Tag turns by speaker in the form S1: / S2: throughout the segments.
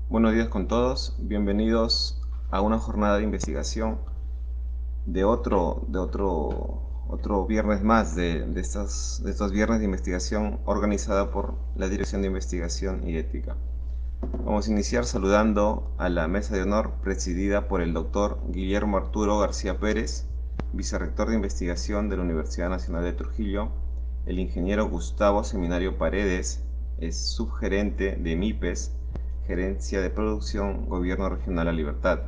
S1: Buenos días con todos, bienvenidos a una jornada de investigación de otro viernes más de estos viernes de investigación organizada por la Dirección de Investigación y Ética. Vamos a iniciar saludando a la mesa de honor presidida por el doctor Guillermo Arturo García Pérez, vicerrector de investigación de la Universidad Nacional de Trujillo, el ingeniero Gustavo Seminario Paredes, es subgerente de MIPES, Gerencia de Producción, Gobierno Regional La Libertad,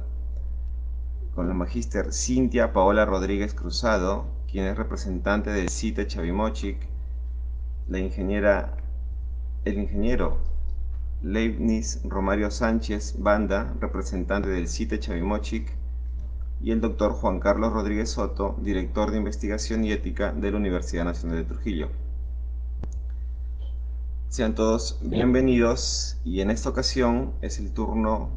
S1: con la magíster Cintia Paola Rodríguez Cruzado, quien es representante del CITE Chavimochic, el ingeniero Leibniz Romario Sánchez Banda, representante del CITE Chavimochic, y el doctor Juan Carlos Rodríguez Soto, director de Investigación y Ética de la Universidad Nacional de Trujillo. Sean todos bienvenidos y en esta ocasión es el turno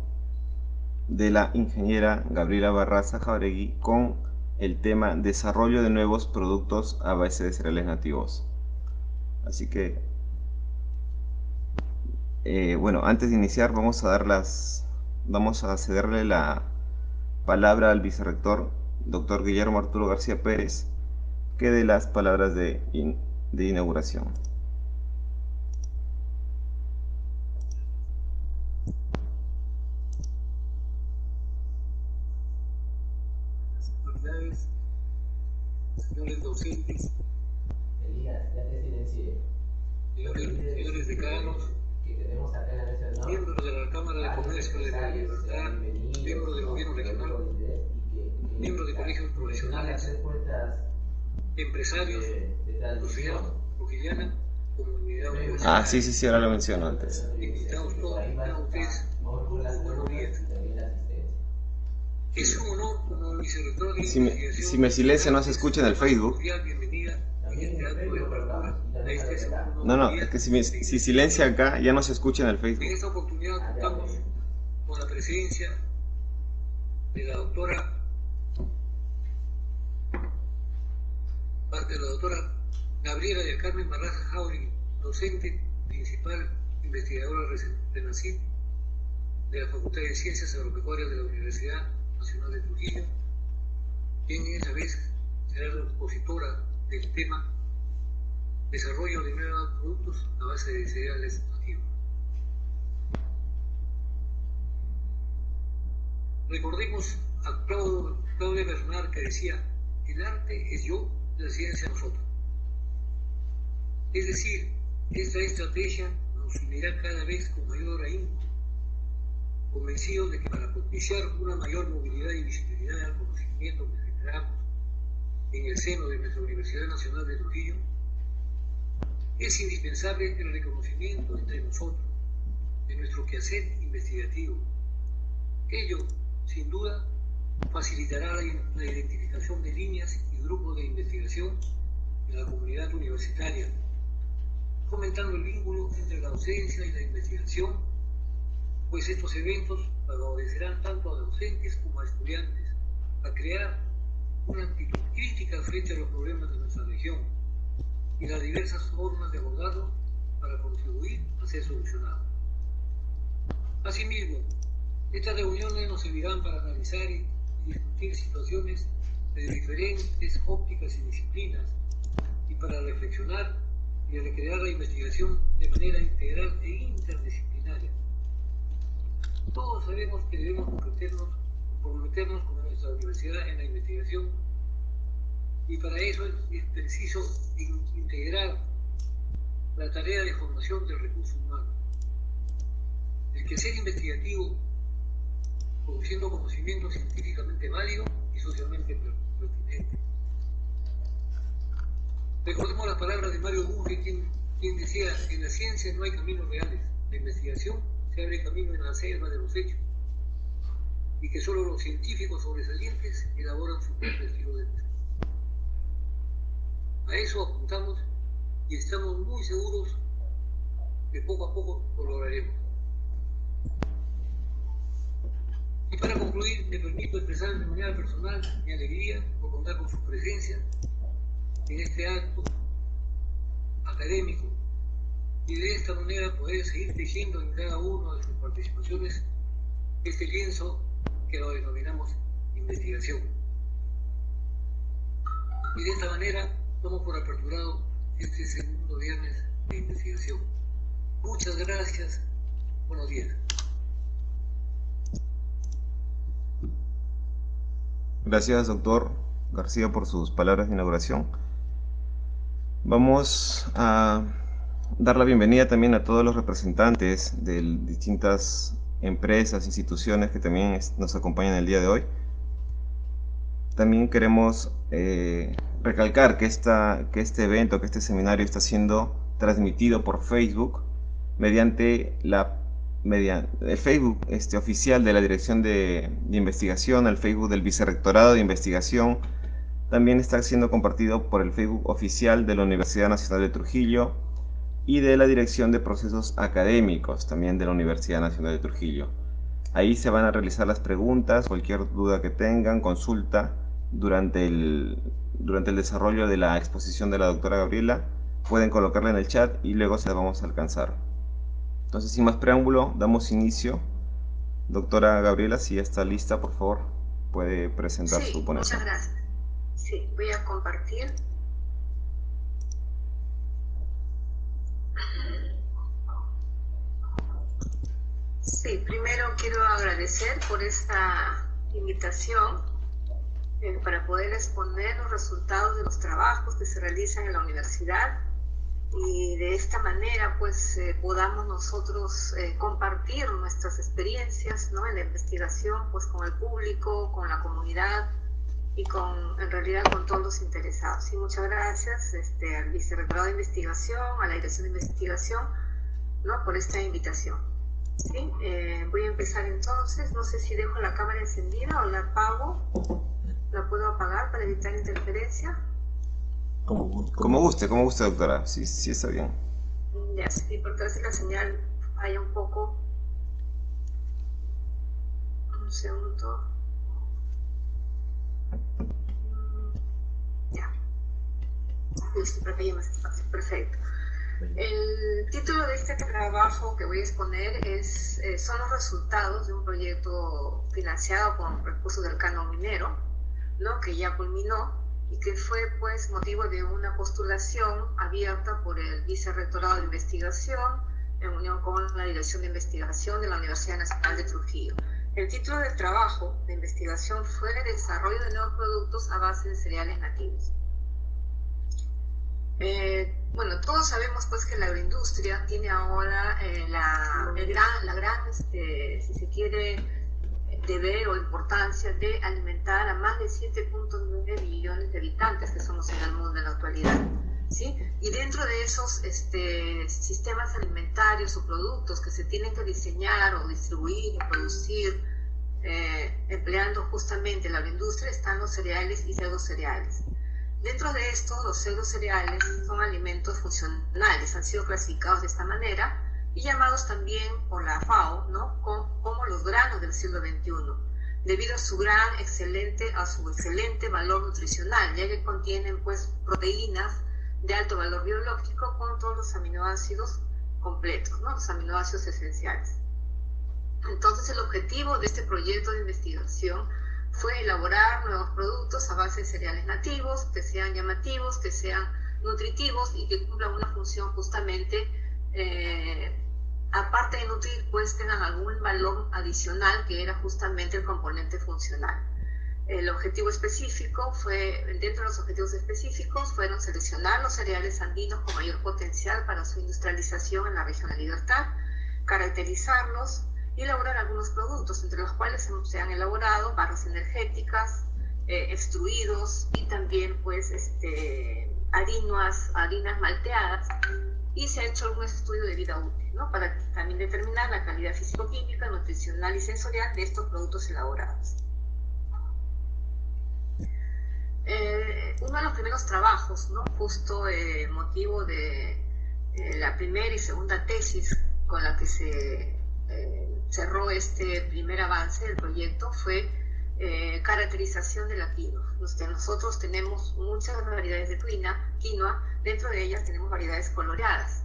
S1: de la ingeniera Gabriela Barraza Jauregui con el tema Desarrollo de nuevos productos a base de cereales nativos. Así que, bueno, antes de iniciar vamos a cederle la palabra al vicerrector, doctor Guillermo Arturo García Pérez, que dé las palabras de inauguración.
S2: Señores docentes, señores decanos, miembros de la Cámara de Comercio de la Libertad, miembros del Gobierno Regional, miembros de colegios profesionales, empresarios, sociedad trujillana, comunidad universitaria.
S1: Sí, ahora lo menciono antes.
S2: Invitados todos a ustedes, buenos días. Es un honor como vicerrector de investigación.
S1: Si me silencia no se escucha en el Facebook.
S2: Bienvenida en este acto de apertura a este segundo
S1: No,
S2: día.
S1: es que si silencia acá ya no se escucha en el
S2: En
S1: Facebook.
S2: esta oportunidad contamos con la presencia de la doctora Gabriela del Carmen Barraza Jauregui, docente principal investigadora RENACIT de la Facultad de Ciencias Agropecuarias de la Universidad Nacional de Trujillo, quien esta vez será la expositora del tema Desarrollo de nuevos productos a base de cereales nativos. Recordemos a Claudia Bernard, que decía: el arte es yo, la ciencia nosotros. Es decir, esta estrategia nos unirá cada vez con mayor ahínco, convencidos de que para propiciar una mayor movilidad y visibilidad al conocimiento que generamos en el seno de nuestra Universidad Nacional de Trujillo, es indispensable el reconocimiento entre nosotros de nuestro quehacer investigativo. Ello, sin duda, facilitará la identificación de líneas y grupos de investigación en la comunidad universitaria, fomentando el vínculo entre la docencia y la investigación, pues estos eventos favorecerán tanto a docentes como a estudiantes a crear una actitud crítica frente a los problemas de nuestra región y las diversas formas de abordarlos para contribuir a ser solucionados. Asimismo, estas reuniones nos servirán para analizar y discutir situaciones de diferentes ópticas y disciplinas y para reflexionar y recrear la investigación de manera integral e interdisciplinaria. Todos sabemos que debemos comprometernos con nuestra universidad en la investigación, y para eso es preciso integrar la tarea de formación del recurso humano. El quehacer investigativo, produciendo conocimiento científicamente válido y socialmente pertinente. Recordemos las palabras de Mario Bunge, quien decía: en la ciencia no hay caminos reales, la investigación se abre camino en la selva de los hechos, y que solo los científicos sobresalientes elaboran su propio estilo de vida. A eso apuntamos y estamos muy seguros que poco a poco lo lograremos. Y para concluir, me permito expresar de manera personal mi alegría por contar con su presencia en este acto académico y de esta manera poder seguir tejiendo en cada una de sus participaciones este lienzo que lo denominamos investigación. Y de esta manera damos por aperturado este segundo viernes de investigación. Muchas gracias. Buenos días.
S1: Gracias, doctor García, por sus palabras de inauguración. Vamos a dar la bienvenida también a todos los representantes de distintas empresas, instituciones que también nos acompañan el día de hoy. También queremos recalcar que este evento, que este seminario está siendo transmitido por Facebook mediante el Facebook oficial de la Dirección de Investigación, el Facebook del Vicerrectorado de Investigación. También está siendo compartido por el Facebook oficial de la Universidad Nacional de Trujillo y de la Dirección de Procesos Académicos, también de la Universidad Nacional de Trujillo. Ahí se van a realizar las preguntas, cualquier duda que tengan, consulta durante el desarrollo de la exposición de la doctora Gabriela. Pueden colocarla en el chat y luego se la vamos a alcanzar. Entonces, sin más preámbulo, damos inicio. Doctora Gabriela, si ya está lista, por favor, puede presentar su ponencia.
S3: Muchas gracias. Sí, voy a compartir. Sí, primero quiero agradecer por esta invitación para poder exponer los resultados de los trabajos que se realizan en la universidad y de esta manera pues podamos nosotros compartir nuestras experiencias, ¿no?, en la investigación pues con el público, con la comunidad y en realidad con todos los interesados. Y muchas gracias al Vicerrectorado de Investigación, a la Dirección de Investigación, ¿no?, por esta invitación. ¿Sí? Voy a empezar entonces. No sé si dejo la cámara encendida o la apago. ¿La puedo apagar para evitar interferencia?
S1: Como guste, doctora. Sí, está bien.
S3: Ya, sí, porque a veces la señal falla un poco. Un segundo. Ya. Listo, para que haya más espacio. Perfecto. El título de este trabajo que voy a exponer son los resultados de un proyecto financiado con recursos del Canon Minero, ¿no?, que ya culminó y que fue pues motivo de una postulación abierta por el Vicerrectorado de Investigación en unión con la Dirección de Investigación de la Universidad Nacional de Trujillo. El título del trabajo de investigación fue Desarrollo de nuevos productos a base de cereales nativos. Bueno, todos sabemos pues que la agroindustria tiene ahora la gran, si se quiere, deber o importancia de alimentar a más de 7.9 millones de habitantes que somos en el mundo en la actualidad, ¿sí? Y dentro de esos sistemas alimentarios o productos que se tienen que diseñar o distribuir o producir empleando justamente la agroindustria están los cereales y pseudocereales. Dentro de esto, los pseudocereales son alimentos funcionales, han sido clasificados de esta manera y llamados también por la FAO, ¿no?, como los granos del siglo XXI, debido a su excelente valor nutricional, ya que contienen pues proteínas de alto valor biológico con todos los aminoácidos completos, ¿no?, los aminoácidos esenciales. Entonces, el objetivo de este proyecto de investigación fue elaborar nuevos productos a base de cereales nativos, que sean llamativos, que sean nutritivos y que cumplan una función justamente, aparte de nutrir, pues tengan algún valor adicional que era justamente el componente funcional. El objetivo específico dentro de los objetivos específicos fueron seleccionar los cereales andinos con mayor potencial para su industrialización en la región de Libertad, caracterizarlos y elaborar algunos productos, entre los cuales se han elaborado barras energéticas, extruidos y también pues harinas malteadas, y se ha hecho algún estudio de vida útil, ¿no?, para también determinar la calidad físico-química, nutricional y sensorial de estos productos elaborados. Uno de los primeros trabajos, ¿no?, justo motivo de la primera y segunda tesis con la que se cerró este primer avance del proyecto fue caracterización de la quinoa. Nosotros tenemos muchas variedades de quinoa, dentro de ellas tenemos variedades coloreadas,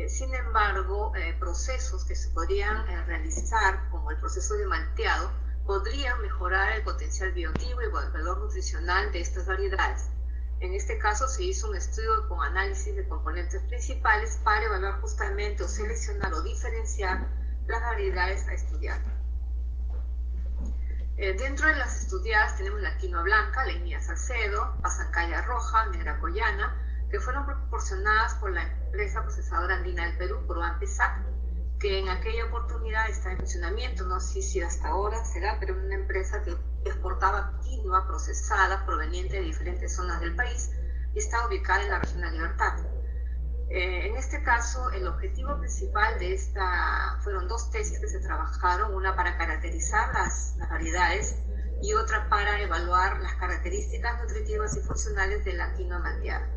S3: Sin embargo, procesos que se podrían realizar, como el proceso de malteado, podrían mejorar el potencial bioactivo y el valor nutricional de estas variedades. En este caso se hizo un estudio con análisis de componentes principales para evaluar justamente o seleccionar o diferenciar las variedades a estudiar. Dentro de las estudiadas tenemos la quinoa blanca, la Inia Salcedo, pasancaya roja, negra coyana, que fueron proporcionadas por la empresa procesadora andina del Perú, ProAmpesac, que en aquella oportunidad está en funcionamiento, no sé si hasta ahora será, pero una empresa que exportaba quinoa procesada proveniente de diferentes zonas del país y está ubicada en la región de Libertad. En este caso, el objetivo principal de esta fueron dos tesis que se trabajaron, una para caracterizar las variedades y otra para evaluar las características nutritivas y funcionales de la quinoa malteada.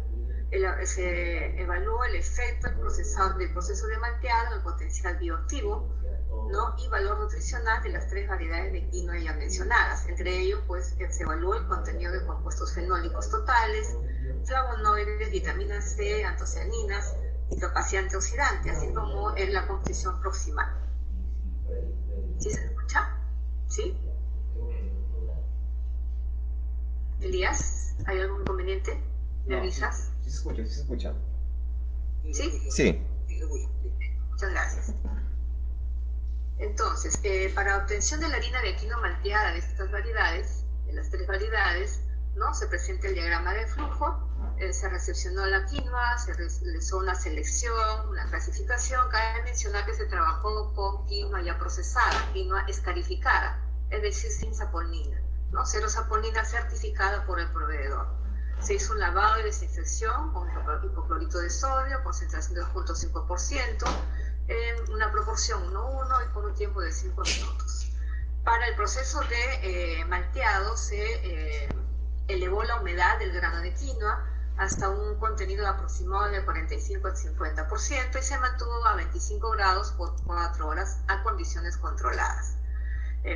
S3: Se evaluó el efecto del proceso de malteado en el potencial bioactivo, ¿no? Y valor nutricional de las tres variedades de quinoa ya mencionadas. Entre ellos, pues, se evaluó el contenido de compuestos fenólicos totales, flavonoides, vitamina C, antocianinas y capacidad antioxidante, así como en la composición proximal. ¿Sí se escucha? ¿Sí? Elías, ¿hay algún inconveniente? ¿Me avisas?
S1: Sí se escucha, sí se escucha.
S3: ¿Sí?
S1: Sí.
S3: Muchas gracias. Entonces, para obtención de la harina de quinoa malteada de estas variedades, de las tres variedades, ¿no? Se presenta el diagrama de flujo, se recepcionó la quinoa, se realizó una selección, una clasificación. Cabe mencionar que se trabajó con quinoa ya procesada, quinoa escarificada, es decir, sin saponina, ¿no? Cero saponina certificada por el proveedor. Se hizo un lavado y desinfección con hipoclorito de sodio, concentración de 2.5%, en una proporción 1:1 y por un tiempo de 5 minutos. Para el proceso de malteado se elevó la humedad del grano de quinoa hasta un contenido aproximado de 45 al 50% y se mantuvo a 25 grados por 4 horas a condiciones controladas.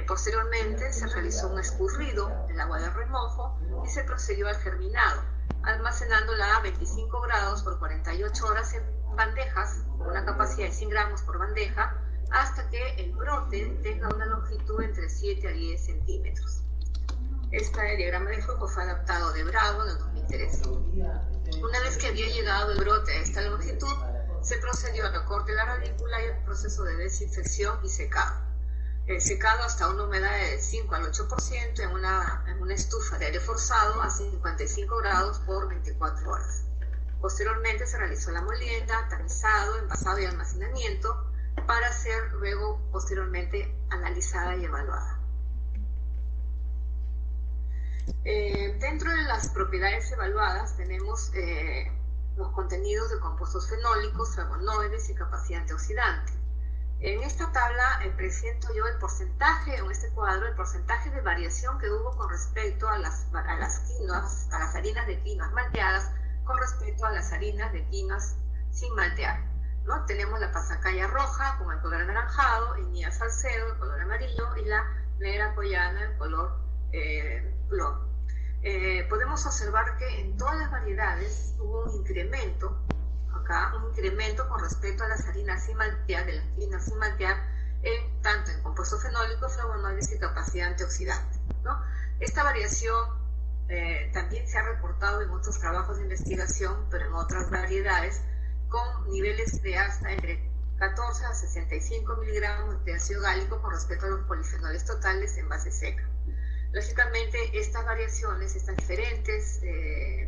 S3: Posteriormente se realizó un escurrido del agua de remojo y se procedió al germinado, almacenándola a 25 grados por 48 horas en bandejas con una capacidad de 100 gramos por bandeja hasta que el brote tenga una longitud entre 7 a 10 centímetros. Este diagrama de flujo fue adaptado de Bravo en el 2013. Una vez que había llegado el brote a esta longitud, se procedió al corte de la radícula y el proceso de desinfección y secado. Secado hasta una humedad de 5 al 8% en una estufa de aire forzado a 55 grados por 24 horas. Posteriormente se realizó la molienda, tamizado, envasado y almacenamiento para ser luego posteriormente analizada y evaluada. Dentro de las propiedades evaluadas tenemos los contenidos de compuestos fenólicos, flavonoides y capacidad antioxidante. En esta tabla presento yo el porcentaje, en este cuadro, el porcentaje de variación que hubo con respecto a las quinoas, a las harinas de quinoas malteadas con respecto a las harinas de quinoas sin maltear, ¿no? Tenemos la pasancaya roja con el color anaranjado, Inia Salcedo, el color amarillo, y la negra coyana, el color plomo. Podemos observar que en todas las variedades hubo un incremento con respecto a las harinas sin maltear, de las quinoas sin maltear, tanto en compuestos fenólicos, flavonoides y capacidad antioxidante, ¿no? Esta variación también se ha reportado en otros trabajos de investigación, pero en otras variedades, con niveles de hasta entre 14 a 65 miligramos de ácido gálico con respecto a los polifenoles totales en base seca. Lógicamente, estas diferentes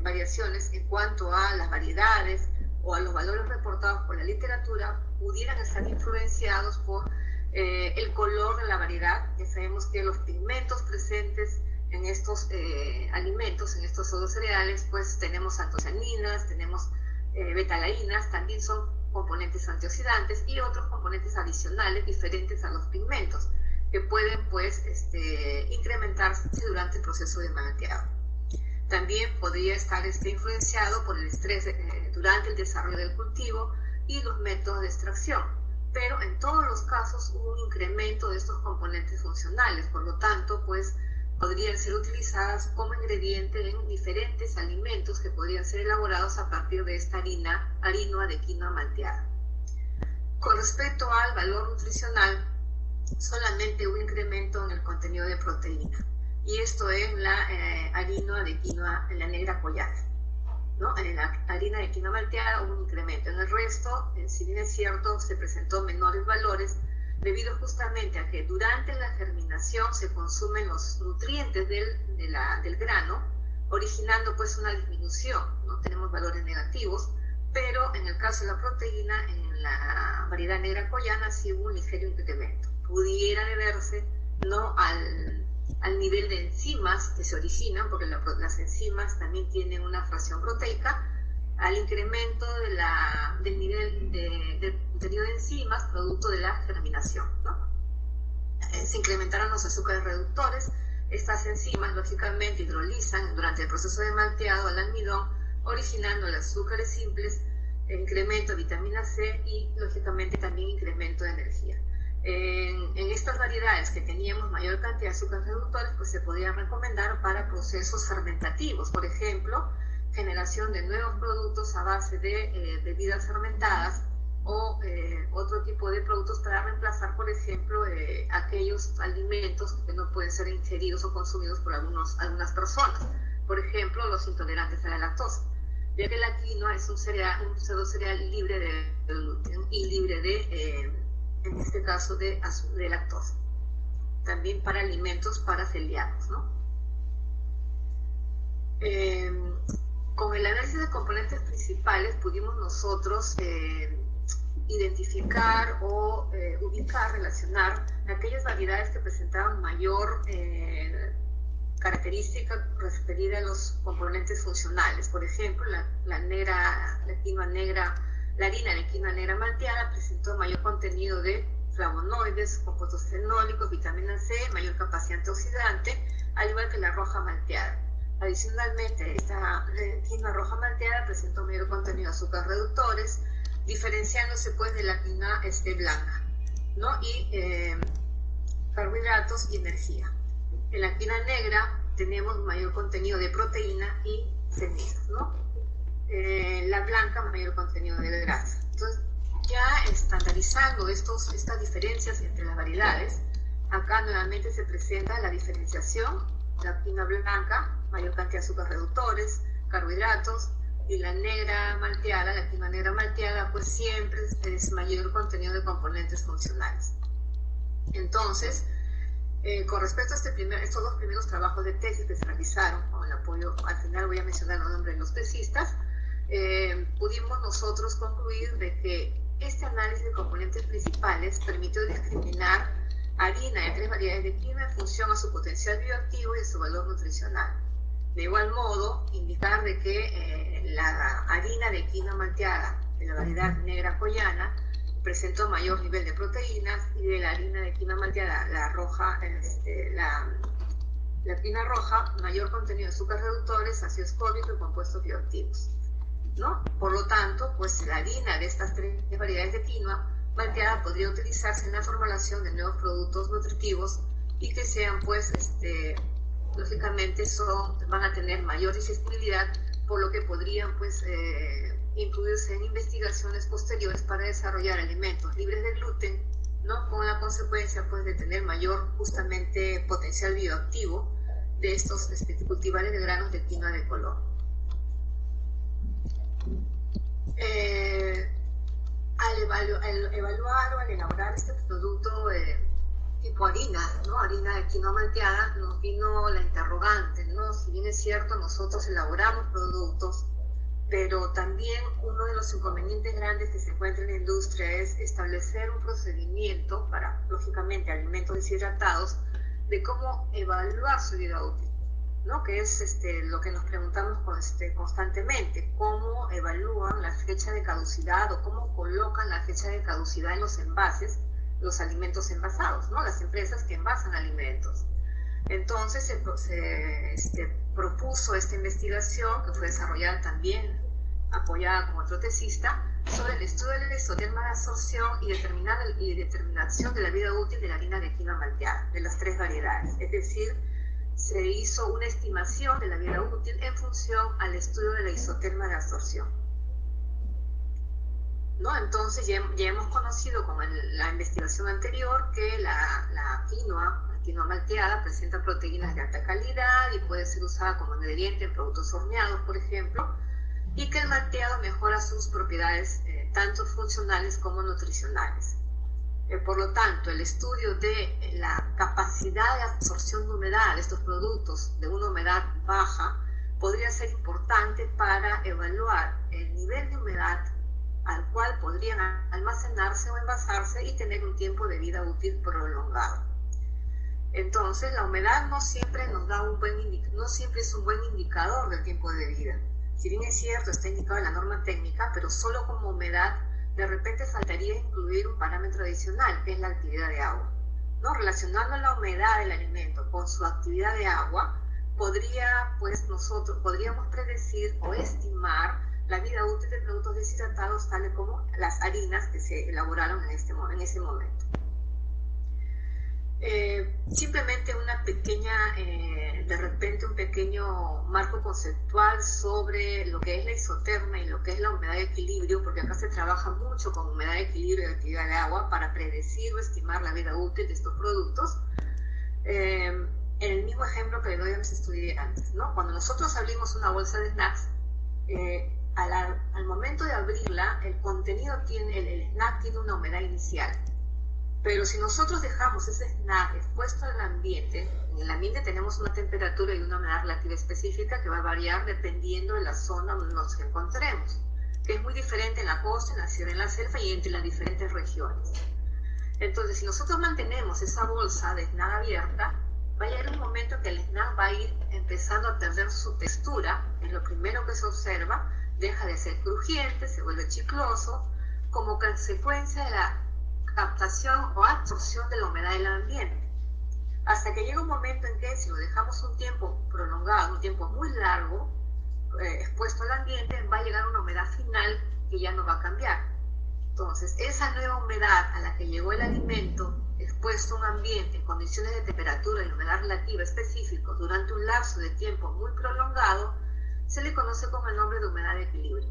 S3: variaciones en cuanto a las variedades o a los valores reportados por la literatura pudieran estar influenciados por el color de la variedad. Ya sabemos que los pigmentos presentes en estos alimentos, en estos pseudocereales, pues tenemos antocianinas, tenemos betalainas, también son componentes antioxidantes y otros componentes adicionales diferentes a los pigmentos que pueden pues incrementarse durante el proceso de malteado. También podría estar influenciado por el estrés durante el desarrollo del cultivo y los métodos de extracción, pero en todos los casos hubo un incremento de estos componentes funcionales, por lo tanto pues podrían ser utilizadas como ingrediente en diferentes alimentos que podrían ser elaborados a partir de esta harina de quinoa malteada. Con respecto al valor nutricional, solamente un incremento en el contenido de proteína, y esto en la harina de quinoa, en la negra collada, ¿no? En la harina de quinoa malteada hubo un incremento. En el resto, si bien es cierto, se presentó menores valores, debido justamente a que durante la germinación se consumen los nutrientes del grano, originando pues una disminución, ¿no? Tenemos valores negativos, pero en el caso de la proteína, en la variedad negra collana sí hubo un ligero incremento. Pudiera deberse, ¿no?, al nivel de enzimas que se originan, porque las enzimas también tienen una fracción proteica, al incremento del nivel del contenido de enzimas producto de la germinación, ¿no? Se incrementaron los azúcares reductores. Estas enzimas lógicamente hidrolizan durante el proceso de malteado al almidón, originando los azúcares simples, incremento de vitamina C y lógicamente también incremento de energía. En estas variedades que teníamos mayor cantidad de azúcares reductores, pues se podían recomendar para procesos fermentativos, por ejemplo, generación de nuevos productos a base de bebidas fermentadas o otro tipo de productos para reemplazar, por ejemplo, aquellos alimentos que no pueden ser ingeridos o consumidos por algunas personas, por ejemplo, los intolerantes a la lactosa, ya que la quinoa es un pseudo cereal libre de gluten y libre de, en este caso, de lactosa, también para alimentos para celíacos, ¿no? Con el análisis de componentes principales pudimos nosotros identificar o ubicar, relacionar aquellas variedades que presentaban mayor característica referida a los componentes funcionales. Por ejemplo, la harina de quinoa negra malteada presentó mayor contenido de flavonoides, compuestos fenólicos, vitamina C, mayor capacidad antioxidante, al igual que la roja malteada. Adicionalmente, esta quinoa roja malteada presentó mayor contenido de azúcares reductores, diferenciándose pues de la quinoa blanca, ¿no? Y carbohidratos y energía. En la quinoa negra tenemos mayor contenido de proteína y cenizas, ¿no? La blanca, mayor contenido de grasa. Entonces, ya estandarizando estas diferencias entre las variedades, acá nuevamente se presenta la diferenciación. La quinoa blanca, mayor cantidad de azúcares reductores, carbohidratos, y la negra malteada, la quinoa negra malteada, pues siempre es mayor contenido de componentes funcionales. Entonces, con respecto a estos dos primeros trabajos de tesis que se realizaron, con el apoyo, al final voy a mencionar los nombres de los tesistas, pudimos nosotros concluir de que este análisis de componentes principales permitió discriminar harina de 3 variedades de quinoa en función a su potencial bioactivo y a su valor nutricional. De igual modo, indicar de que la harina de quinoa malteada de la variedad negra collana presentó mayor nivel de proteínas, y de la harina de quinoa malteada, la roja, la quinoa roja, mayor contenido de azúcares reductores, ácido ascórbico y compuestos bioactivos, ¿no? Por lo tanto, pues la harina de estas 3 variedades de quinoa malteada podría utilizarse en la formulación de nuevos productos nutritivos y que sean, pues, lógicamente van a tener mayor digestibilidad, por lo que podrían, pues, incluirse en investigaciones posteriores para desarrollar alimentos libres de gluten, ¿no? Con la consecuencia, pues, de tener mayor, justamente, potencial bioactivo de estos cultivares de granos de quinoa de color. Al evaluar o al elaborar este producto tipo harina, ¿no? Harina de quinoa malteada, nos vino la interrogante, ¿no? Si bien es cierto, nosotros elaboramos productos, pero también uno de los inconvenientes grandes que se encuentra en la industria es establecer un procedimiento para, lógicamente, alimentos deshidratados, de cómo evaluar su vida útil, ¿no? Que es lo que nos preguntamos constantemente: cómo evalúan la fecha de caducidad o cómo colocan la fecha de caducidad en los envases, los alimentos envasados, ¿no? Las empresas que envasan alimentos. Entonces se propuso esta investigación, que fue desarrollada también, apoyada con otro tesista, sobre el estudio del isoterma de absorción y determinación de la vida útil de la harina de quinoa malteada, de las 3 variedades. Es decir, se hizo una estimación de la vida útil en función al estudio de la isoterma de absorción. ¿no? Entonces ya hemos conocido con la investigación anterior que la quinoa malteada presenta proteínas de alta calidad y puede ser usada como ingrediente en productos horneados, por ejemplo, y que el malteado mejora sus propiedades tanto funcionales como nutricionales. Por lo tanto, el estudio de la capacidad de absorción de humedad de estos productos de una humedad baja podría ser importante para evaluar el nivel de humedad al cual podrían almacenarse o envasarse y tener un tiempo de vida útil prolongado. Entonces, la humedad no siempre nos da no siempre es un buen indicador del tiempo de vida. Si bien es cierto, está indicado en la norma técnica, pero solo como humedad, de repente faltaría incluir un parámetro adicional, que es la actividad de agua, ¿no? Relacionando la humedad del alimento con su actividad de agua, nosotros podríamos predecir o estimar la vida útil de productos deshidratados, tales como las harinas que se elaboraron en ese momento. Simplemente una pequeña, de repente un pequeño marco conceptual sobre lo que es la isoterma y lo que es la humedad de equilibrio, porque acá se trabaja mucho con humedad de equilibrio y actividad de agua para predecir o estimar la vida útil de estos productos. En el mismo ejemplo que le doy a mis estudiantes, ¿no? Cuando nosotros abrimos una bolsa de snacks, al momento de abrirla, el contenido el snack tiene una humedad inicial. Pero si nosotros dejamos ese snack expuesto al ambiente, en el ambiente tenemos una temperatura y una humedad relativa específica que va a variar dependiendo de la zona donde nos encontremos, que es muy diferente en la costa, en la sierra, en la selva y entre las diferentes regiones. Entonces, si nosotros mantenemos esa bolsa de snack abierta, va a llegar un momento en que el snack va a ir empezando a perder su textura, es lo primero que se observa, deja de ser crujiente, se vuelve chicloso, como consecuencia de la captación o absorción de la humedad del ambiente. Hasta que llega un momento en que si lo dejamos un tiempo prolongado, un tiempo muy largo, expuesto al ambiente, va a llegar una humedad final que ya no va a cambiar. Entonces, esa nueva humedad a la que llegó el alimento, expuesto a un ambiente en condiciones de temperatura y humedad relativa específicos durante un lapso de tiempo muy prolongado, se le conoce como el nombre de humedad de equilibrio.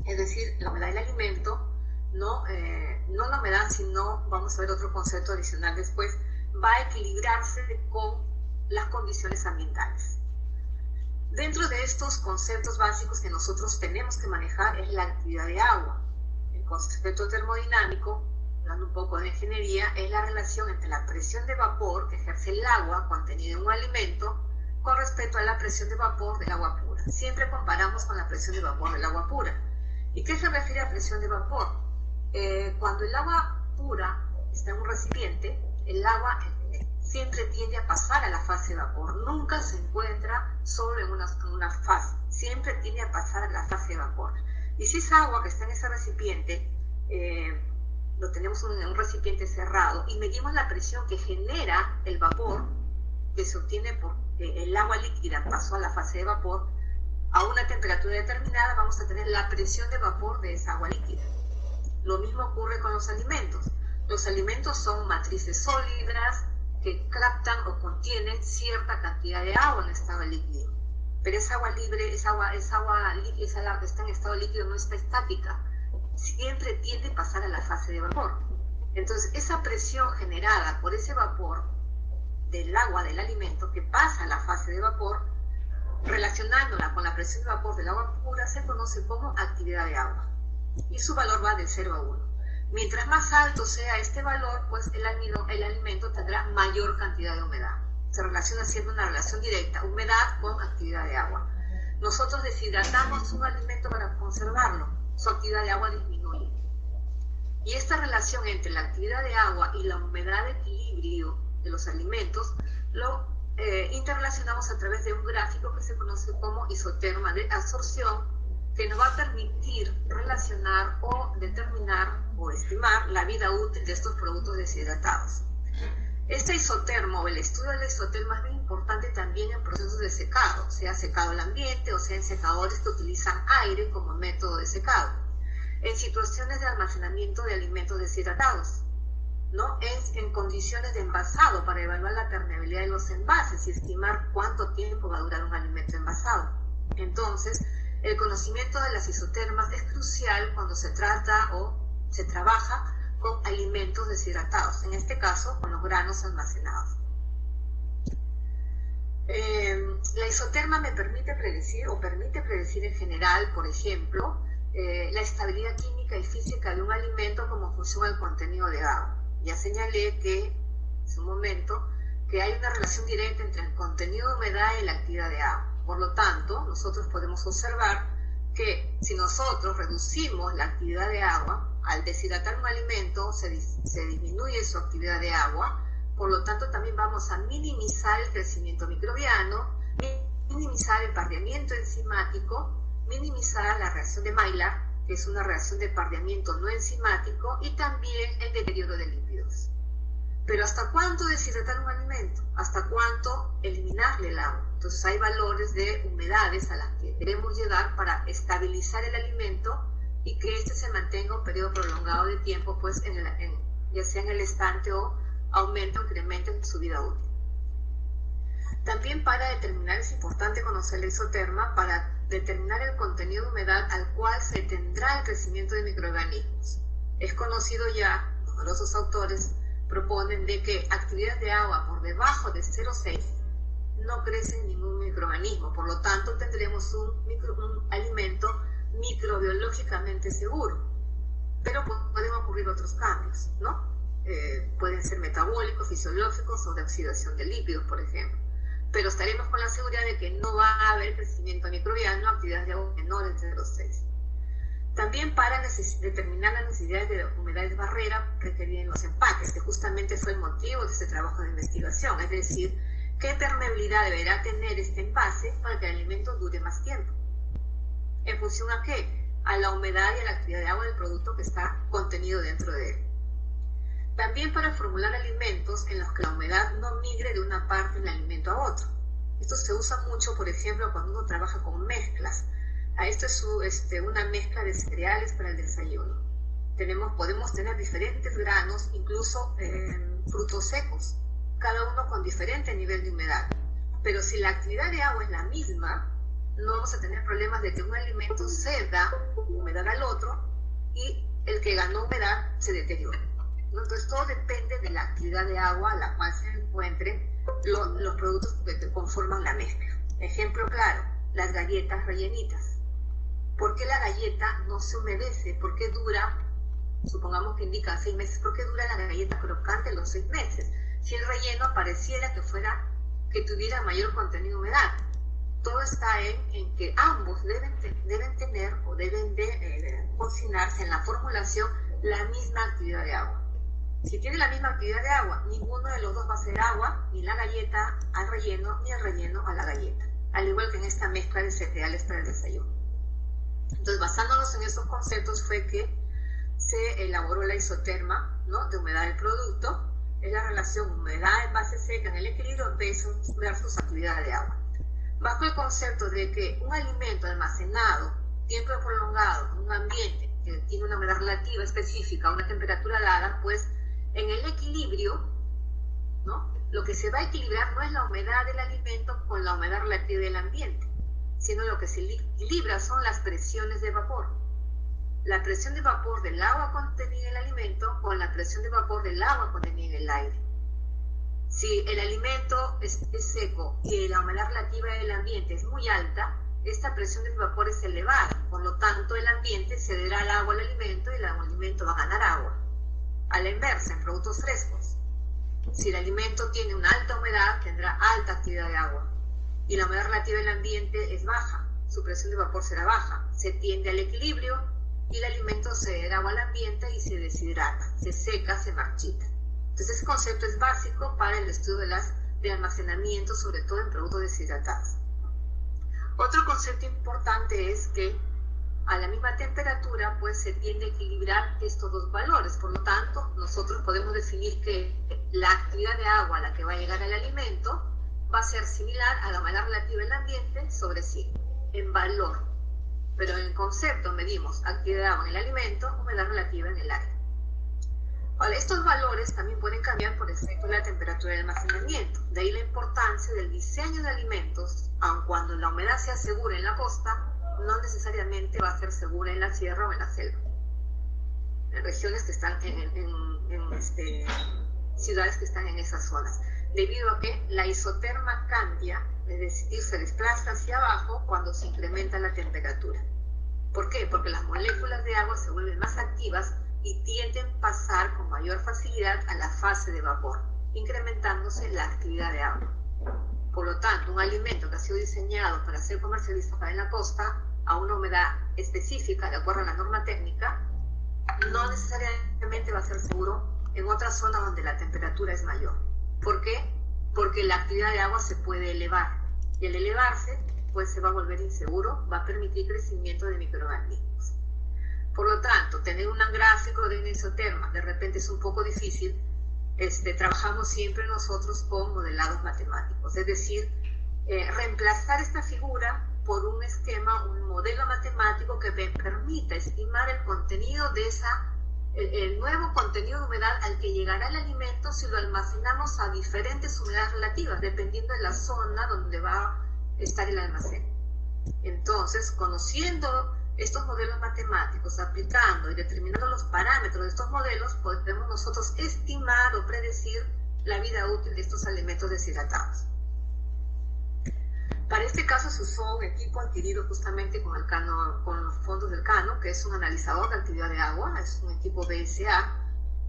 S3: Es decir, la humedad del alimento, no la humedad, sino, vamos a ver otro concepto adicional después, va a equilibrarse con las condiciones ambientales. Dentro de estos conceptos básicos que nosotros tenemos que manejar es la actividad de agua. El concepto termodinámico, hablando un poco de ingeniería, es la relación entre la presión de vapor que ejerce el agua contenida en un alimento con respecto a la presión de vapor del agua pura. Siempre comparamos con la presión de vapor del agua pura. ¿Y qué se refiere a presión de vapor? Cuando el agua pura está en un recipiente, el agua siempre tiende a pasar a la fase de vapor, nunca se encuentra solo en una fase, siempre tiende a pasar a la fase de vapor. Y si esa agua que está en ese recipiente, lo tenemos en un recipiente cerrado y medimos la presión que genera el vapor que se obtiene porque el agua líquida pasó a la fase de vapor, a una temperatura determinada vamos a tener la presión de vapor de esa agua líquida. Lo mismo ocurre con los alimentos. Los alimentos son matrices sólidas que captan o contienen cierta cantidad de agua en estado líquido. Pero esa agua libre, esa agua que está en estado líquido no está estática. Siempre tiende a pasar a la fase de vapor. Entonces, esa presión generada por ese vapor del agua del alimento que pasa a la fase de vapor, relacionándola con la presión de vapor del agua pura, se conoce como actividad de agua. Y su valor va de 0 a 1. Mientras más alto sea este valor, pues el alimento tendrá mayor cantidad de humedad. Se relaciona siempre una relación directa, humedad con actividad de agua. Nosotros deshidratamos un alimento para conservarlo, su actividad de agua disminuye. Y esta relación entre la actividad de agua y la humedad de equilibrio de los alimentos lo interrelacionamos a través de un gráfico que se conoce como isoterma de absorción, que nos va a permitir relacionar o determinar o estimar la vida útil de estos productos deshidratados. Este isotermo o el estudio del isotermo es muy importante también en procesos de secado, sea secado al ambiente o sea en secadores que utilizan aire como método de secado, en situaciones de almacenamiento de alimentos deshidratados, ¿no? Es en condiciones de envasado para evaluar la permeabilidad de los envases y estimar cuánto tiempo va a durar un alimento envasado. Entonces, El conocimiento de las isotermas es crucial cuando se trata o se trabaja con alimentos deshidratados, en este caso con los granos almacenados. La isoterma me permite predecir en general, por ejemplo, la estabilidad química y física de un alimento como función al contenido de agua. Ya señalé que, hace un momento, que hay una relación directa entre el contenido de humedad y la actividad de agua. Por lo tanto, nosotros podemos observar que si nosotros reducimos la actividad de agua, al deshidratar un alimento se disminuye su actividad de agua, por lo tanto también vamos a minimizar el crecimiento microbiano, minimizar el pardeamiento enzimático, minimizar la reacción de Maillard, que es una reacción de pardeamiento no enzimático, y también el deterioro de lípidos. Pero ¿hasta cuánto deshidratar un alimento? ¿Hasta cuánto eliminarle el agua? Entonces hay valores de humedades a las que debemos llegar para estabilizar el alimento y que éste se mantenga un periodo prolongado de tiempo, pues ya sea en el estante o aumento o incremento en su vida útil. También para determinar, es importante conocer la isoterma para determinar el contenido de humedad al cual se tendrá el crecimiento de microorganismos. Es conocido ya, numerosos autores proponen de que actividad de agua por debajo de 0,6 no crece ningún microorganismo, por lo tanto tendremos un alimento microbiológicamente seguro. Pero pueden ocurrir otros cambios, ¿no? Pueden ser metabólicos, fisiológicos o de oxidación de lípidos, por ejemplo. Pero estaremos con la seguridad de que no va a haber crecimiento microbiano, actividad de agua menor de 0,6. También para determinar las necesidades de humedades barrera requeridas en los empaques, que justamente fue el motivo de este trabajo de investigación, es decir, qué permeabilidad deberá tener este envase para que el alimento dure más tiempo. ¿En función a qué? A la humedad y a la actividad de agua del producto que está contenido dentro de él. También para formular alimentos en los que la humedad no migre de una parte del alimento a otro. Esto se usa mucho, por ejemplo, cuando uno trabaja con mezclas. Esto es una mezcla de cereales para el desayuno. Podemos tener diferentes granos, incluso frutos secos, cada uno con diferente nivel de humedad. Pero si la actividad de agua es la misma, no vamos a tener problemas de que un alimento ceda humedad al otro y el que ganó humedad se deteriora. Entonces todo depende de la actividad de agua a la cual se encuentren los productos que conforman la mezcla. Ejemplo claro, las galletas rellenitas. ¿Por qué la galleta no se humedece? ¿Por qué dura, supongamos que indica 6 meses, por qué dura la galleta crocante los 6 meses? Si el relleno pareciera que tuviera mayor contenido de humedad. Todo está en que ambos deben tener o deben de cocinarse en la formulación la misma actividad de agua. Si tiene la misma actividad de agua, ninguno de los dos va a ser agua, ni la galleta al relleno, ni el relleno a la galleta. Al igual que en esta mezcla de cereales para el desayuno. Entonces, basándonos en estos conceptos fue que se elaboró la isoterma, ¿no?, de humedad del producto. Es la relación humedad en base seca en el equilibrio versus actividad de agua. Bajo el concepto de que un alimento almacenado tiempo prolongado en un ambiente que tiene una humedad relativa específica a una temperatura dada, pues en el equilibrio, ¿no?, lo que se va a equilibrar no es la humedad del alimento con la humedad relativa del ambiente, sino lo que se equilibra son las presiones de vapor. La presión de vapor del agua contenida en el alimento con la presión de vapor del agua contenida en el aire. Si el alimento es seco y la humedad relativa del ambiente es muy alta, esta presión del vapor es elevada, por lo tanto el ambiente cederá el agua al alimento y el alimento va a ganar agua. A la inversa, en productos frescos, si el alimento tiene una alta humedad, tendrá alta actividad de agua y la humedad relativa del ambiente es baja, su presión de vapor será baja, se tiende al equilibrio y el alimento cederá agua al ambiente y se deshidrata, se seca, se marchita. Entonces ese concepto es básico para el estudio de almacenamiento, sobre todo en productos deshidratados. Otro concepto importante es que a la misma temperatura pues se tiende a equilibrar estos dos valores, por lo tanto nosotros podemos definir que la actividad de agua a la que va a llegar al alimento va a ser similar a la humedad relativa del ambiente sobre 100 en valor, pero en el concepto medimos actividad de agua en el alimento, humedad relativa en el aire. Ahora, estos valores también pueden cambiar por efecto de la temperatura de almacenamiento, de ahí la importancia del diseño de alimentos, aun cuando la humedad se asegura en la costa, no necesariamente va a ser segura en la sierra o en la selva, en regiones que están ciudades que están en esas zonas, debido a que la isoterma cambia, es decir, se desplaza hacia abajo cuando se incrementa la temperatura. ¿Por qué? Porque las moléculas de agua se vuelven más activas y tienden a pasar con mayor facilidad a la fase de vapor, incrementándose la actividad de agua. Por lo tanto, un alimento que ha sido diseñado para ser comercializado en la costa a una humedad específica, de acuerdo a la norma técnica, no necesariamente va a ser seguro en otra zona donde la temperatura es mayor. ¿Por qué? Porque la actividad de agua se puede elevar, y al elevarse, pues se va a volver inseguro, va a permitir crecimiento de microorganismos. Por lo tanto, tener un gráfico de una isoterma de repente es un poco difícil. Trabajamos siempre nosotros con modelados matemáticos, es decir, reemplazar esta figura por un esquema, un modelo matemático que me permita estimar el contenido de el nuevo contenido de humedad al que llegará el alimento si lo almacenamos a diferentes humedades relativas, dependiendo de la zona donde va a estar el almacén. Entonces, conociendo estos modelos matemáticos, aplicando y determinando los parámetros de estos modelos, podemos nosotros estimar o predecir la vida útil de estos alimentos deshidratados. Para este caso se usó un equipo adquirido justamente con los fondos del Cano, que es un analizador de actividad de agua, es un equipo BSA,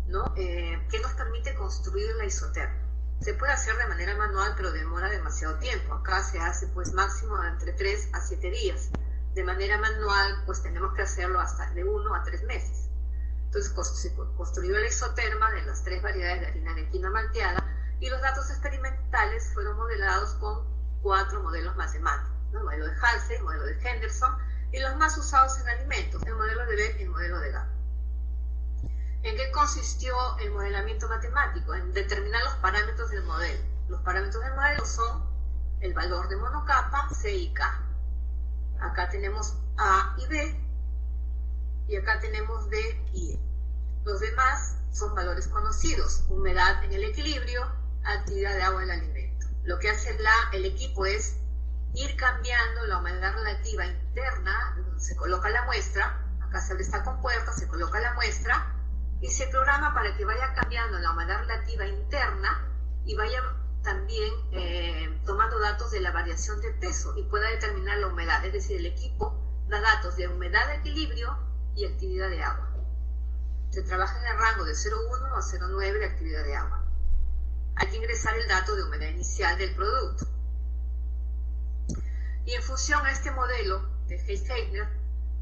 S3: ¿no? Que nos permite construir la isoterma. Se puede hacer de manera manual, pero demora demasiado tiempo. Acá se hace pues máximo entre 3 a 7 días. De manera manual, pues tenemos que hacerlo hasta de 1 a 3 meses. Entonces se construyó la isoterma de las 3 variedades de harina de quinoa malteada y los datos experimentales fueron modelados con 4 modelos matemáticos, ¿no? El modelo de Halsey, el modelo de Henderson y los más usados en alimentos, el modelo de Beck y el modelo de Gap. ¿En qué consistió el modelamiento matemático? En determinar los parámetros del modelo. Los parámetros del modelo son el valor de monocapa, C y K. Acá tenemos A y B, y acá tenemos D y E. Los demás son valores conocidos: humedad en el equilibrio, actividad de agua en el alimento. Lo que hace el equipo es ir cambiando la humedad relativa interna, se coloca la muestra, acá se abre esta compuerta, se coloca la muestra, y se programa para que vaya cambiando la humedad relativa interna y vaya también tomando datos de la variación de peso y pueda determinar la humedad. Es decir, el equipo da datos de humedad de equilibrio y actividad de agua. Se trabaja en el rango de 0,1 a 0,9 de actividad de agua. Hay que ingresar el dato de humedad inicial del producto. Y en función a este modelo de Heisler,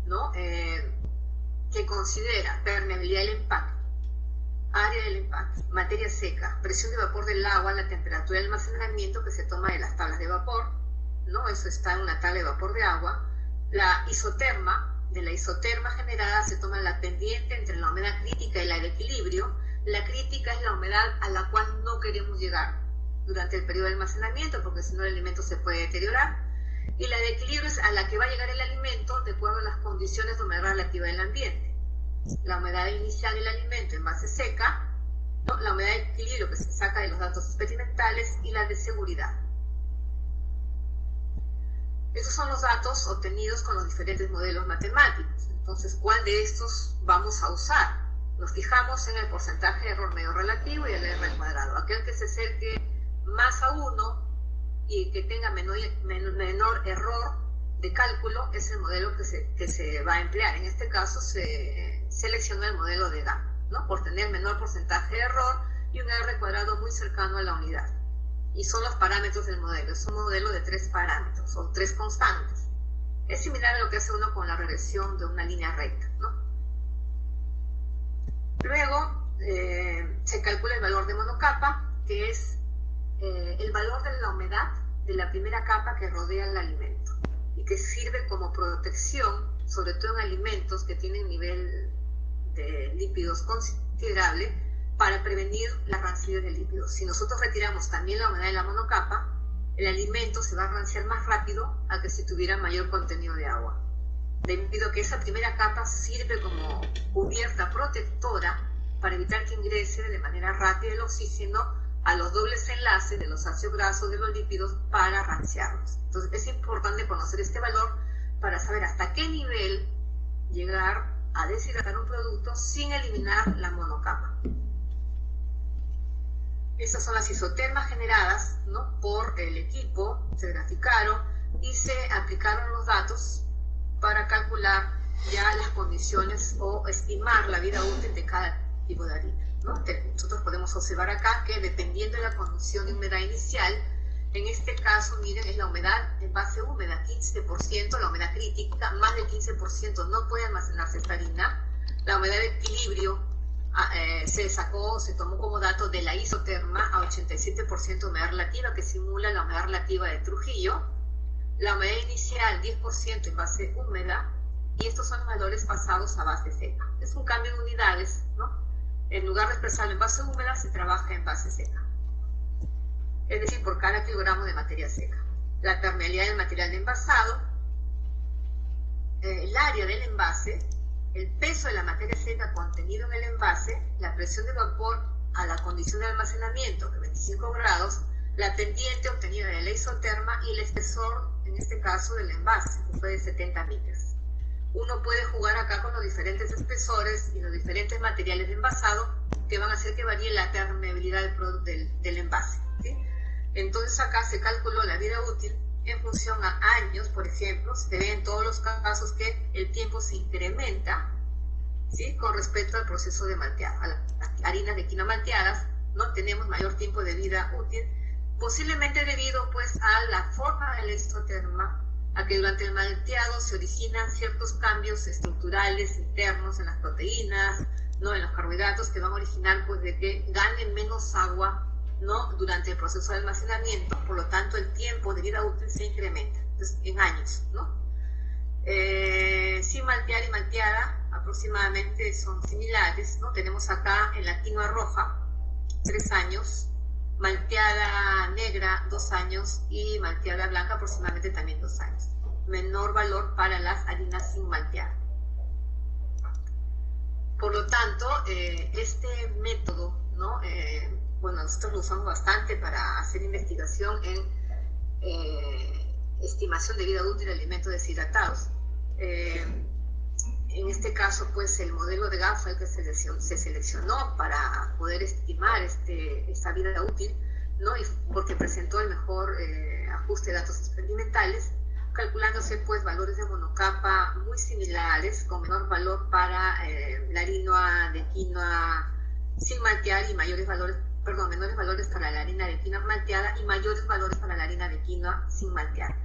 S3: ¿no? Que considera permeabilidad del empaque, área del empaque, materia seca, presión de vapor del agua, la temperatura de almacenamiento que se toma de las tablas de vapor, ¿no? Eso está en una tabla de vapor de agua. La isoterma, de la isoterma generada se toma la pendiente entre la humedad crítica y la de equilibrio. La crítica es la humedad a la cual no queremos llegar durante el periodo de almacenamiento, porque si no el alimento se puede deteriorar. Y la de equilibrio es a la que va a llegar el alimento de acuerdo a las condiciones de humedad relativa del ambiente. La humedad inicial del alimento en base seca, ¿no? La humedad de equilibrio que se saca de los datos experimentales y la de seguridad. Esos son los datos obtenidos con los diferentes modelos matemáticos. Entonces, ¿cuál de estos vamos a usar? Nos fijamos en el porcentaje de error medio relativo y el R al cuadrado. Aquel que se acerque más a 1 y que tenga menor error de cálculo es el modelo que se va a emplear. En este caso se seleccionó el modelo de GAP, ¿no? Por tener menor porcentaje de error y un R cuadrado muy cercano a la unidad. Y son los parámetros del modelo. Es un modelo de 3 parámetros o 3 constantes. Es similar a lo que hace uno con la regresión de una línea recta, ¿no? Luego se calcula el valor de monocapa, que es el valor de la humedad de la primera capa que rodea el alimento y que sirve como protección, sobre todo en alimentos que tienen nivel de lípidos considerable, para prevenir la rancidez de lípidos. Si nosotros retiramos también la humedad de la monocapa, el alimento se va a ranciar más rápido a que si tuviera mayor contenido de agua, debido a que esa primera capa sirve como cubierta protectora para evitar que ingrese de manera rápida el oxígeno a los dobles enlaces de los ácidos grasos de los lípidos para ranciarlos. Entonces es importante conocer este valor para saber hasta qué nivel llegar a deshidratar un producto sin eliminar la monocapa. Estas son las isotermas generadas, ¿no?, por el equipo, se graficaron y se aplicaron los datos para calcular ya las condiciones o estimar la vida útil de cada tipo de harina, ¿no? Nosotros podemos observar acá que dependiendo de la condición de humedad inicial, en este caso, miren, es la humedad en base húmeda, 15%, la humedad crítica, más del 15% no puede almacenarse esta harina. La humedad de equilibrio se tomó como dato de la isoterma a 87% humedad relativa, que simula la humedad relativa de Trujillo. La humedad inicial, 10% en base húmeda, y estos son los valores pasados a base seca. Es un cambio de unidades, ¿no? En lugar de expresarlo en base húmeda, se trabaja en base seca. Es decir, por cada kilogramo de materia seca. La permeabilidad del material de envasado, el área del envase, el peso de la materia seca contenido en el envase, la presión de vapor a la condición de almacenamiento, de 25 grados, la pendiente obtenida de la isoterma y el espesor, en este caso, del envase, que fue de 70 micras. Uno puede jugar acá con los diferentes espesores y los diferentes materiales de envasado que van a hacer que varíe la permeabilidad del envase, ¿sí? Entonces acá se calculó la vida útil en función a años, por ejemplo. Se ve en todos los casos que el tiempo se incrementa, ¿sí?, con respecto al proceso de malteado. A las harinas de quinoa malteadas no tenemos mayor tiempo de vida útil, posiblemente debido pues a la forma de la isoterma, a que durante el malteado se originan ciertos cambios estructurales internos en las proteínas, ¿no?, en los carbohidratos, que van a originar pues de que ganen menos agua, ¿no?, durante el proceso de almacenamiento. Por lo tanto, el tiempo de vida útil se incrementa, entonces, en años, ¿no? Sin maltear y malteada aproximadamente son similares, ¿no? Tenemos acá en la quinoa roja 3 años, malteada negra 2 años y malteada blanca aproximadamente también 2 años. Menor valor para las harinas sin maltear. Por lo tanto, este método, ¿no?, bueno, nosotros lo usamos bastante para hacer investigación en estimación de vida útil de alimentos deshidratados. En este caso, pues, el modelo de GAF fue el que se seleccionó para poder estimar esta vida útil, ¿no?, y porque presentó el mejor ajuste de datos experimentales, calculándose pues valores de monocapa muy similares, con menor valor para la harina de quinoa sin maltear y menores valores para la harina de quinoa malteada y mayores valores para la harina de quinoa sin maltear.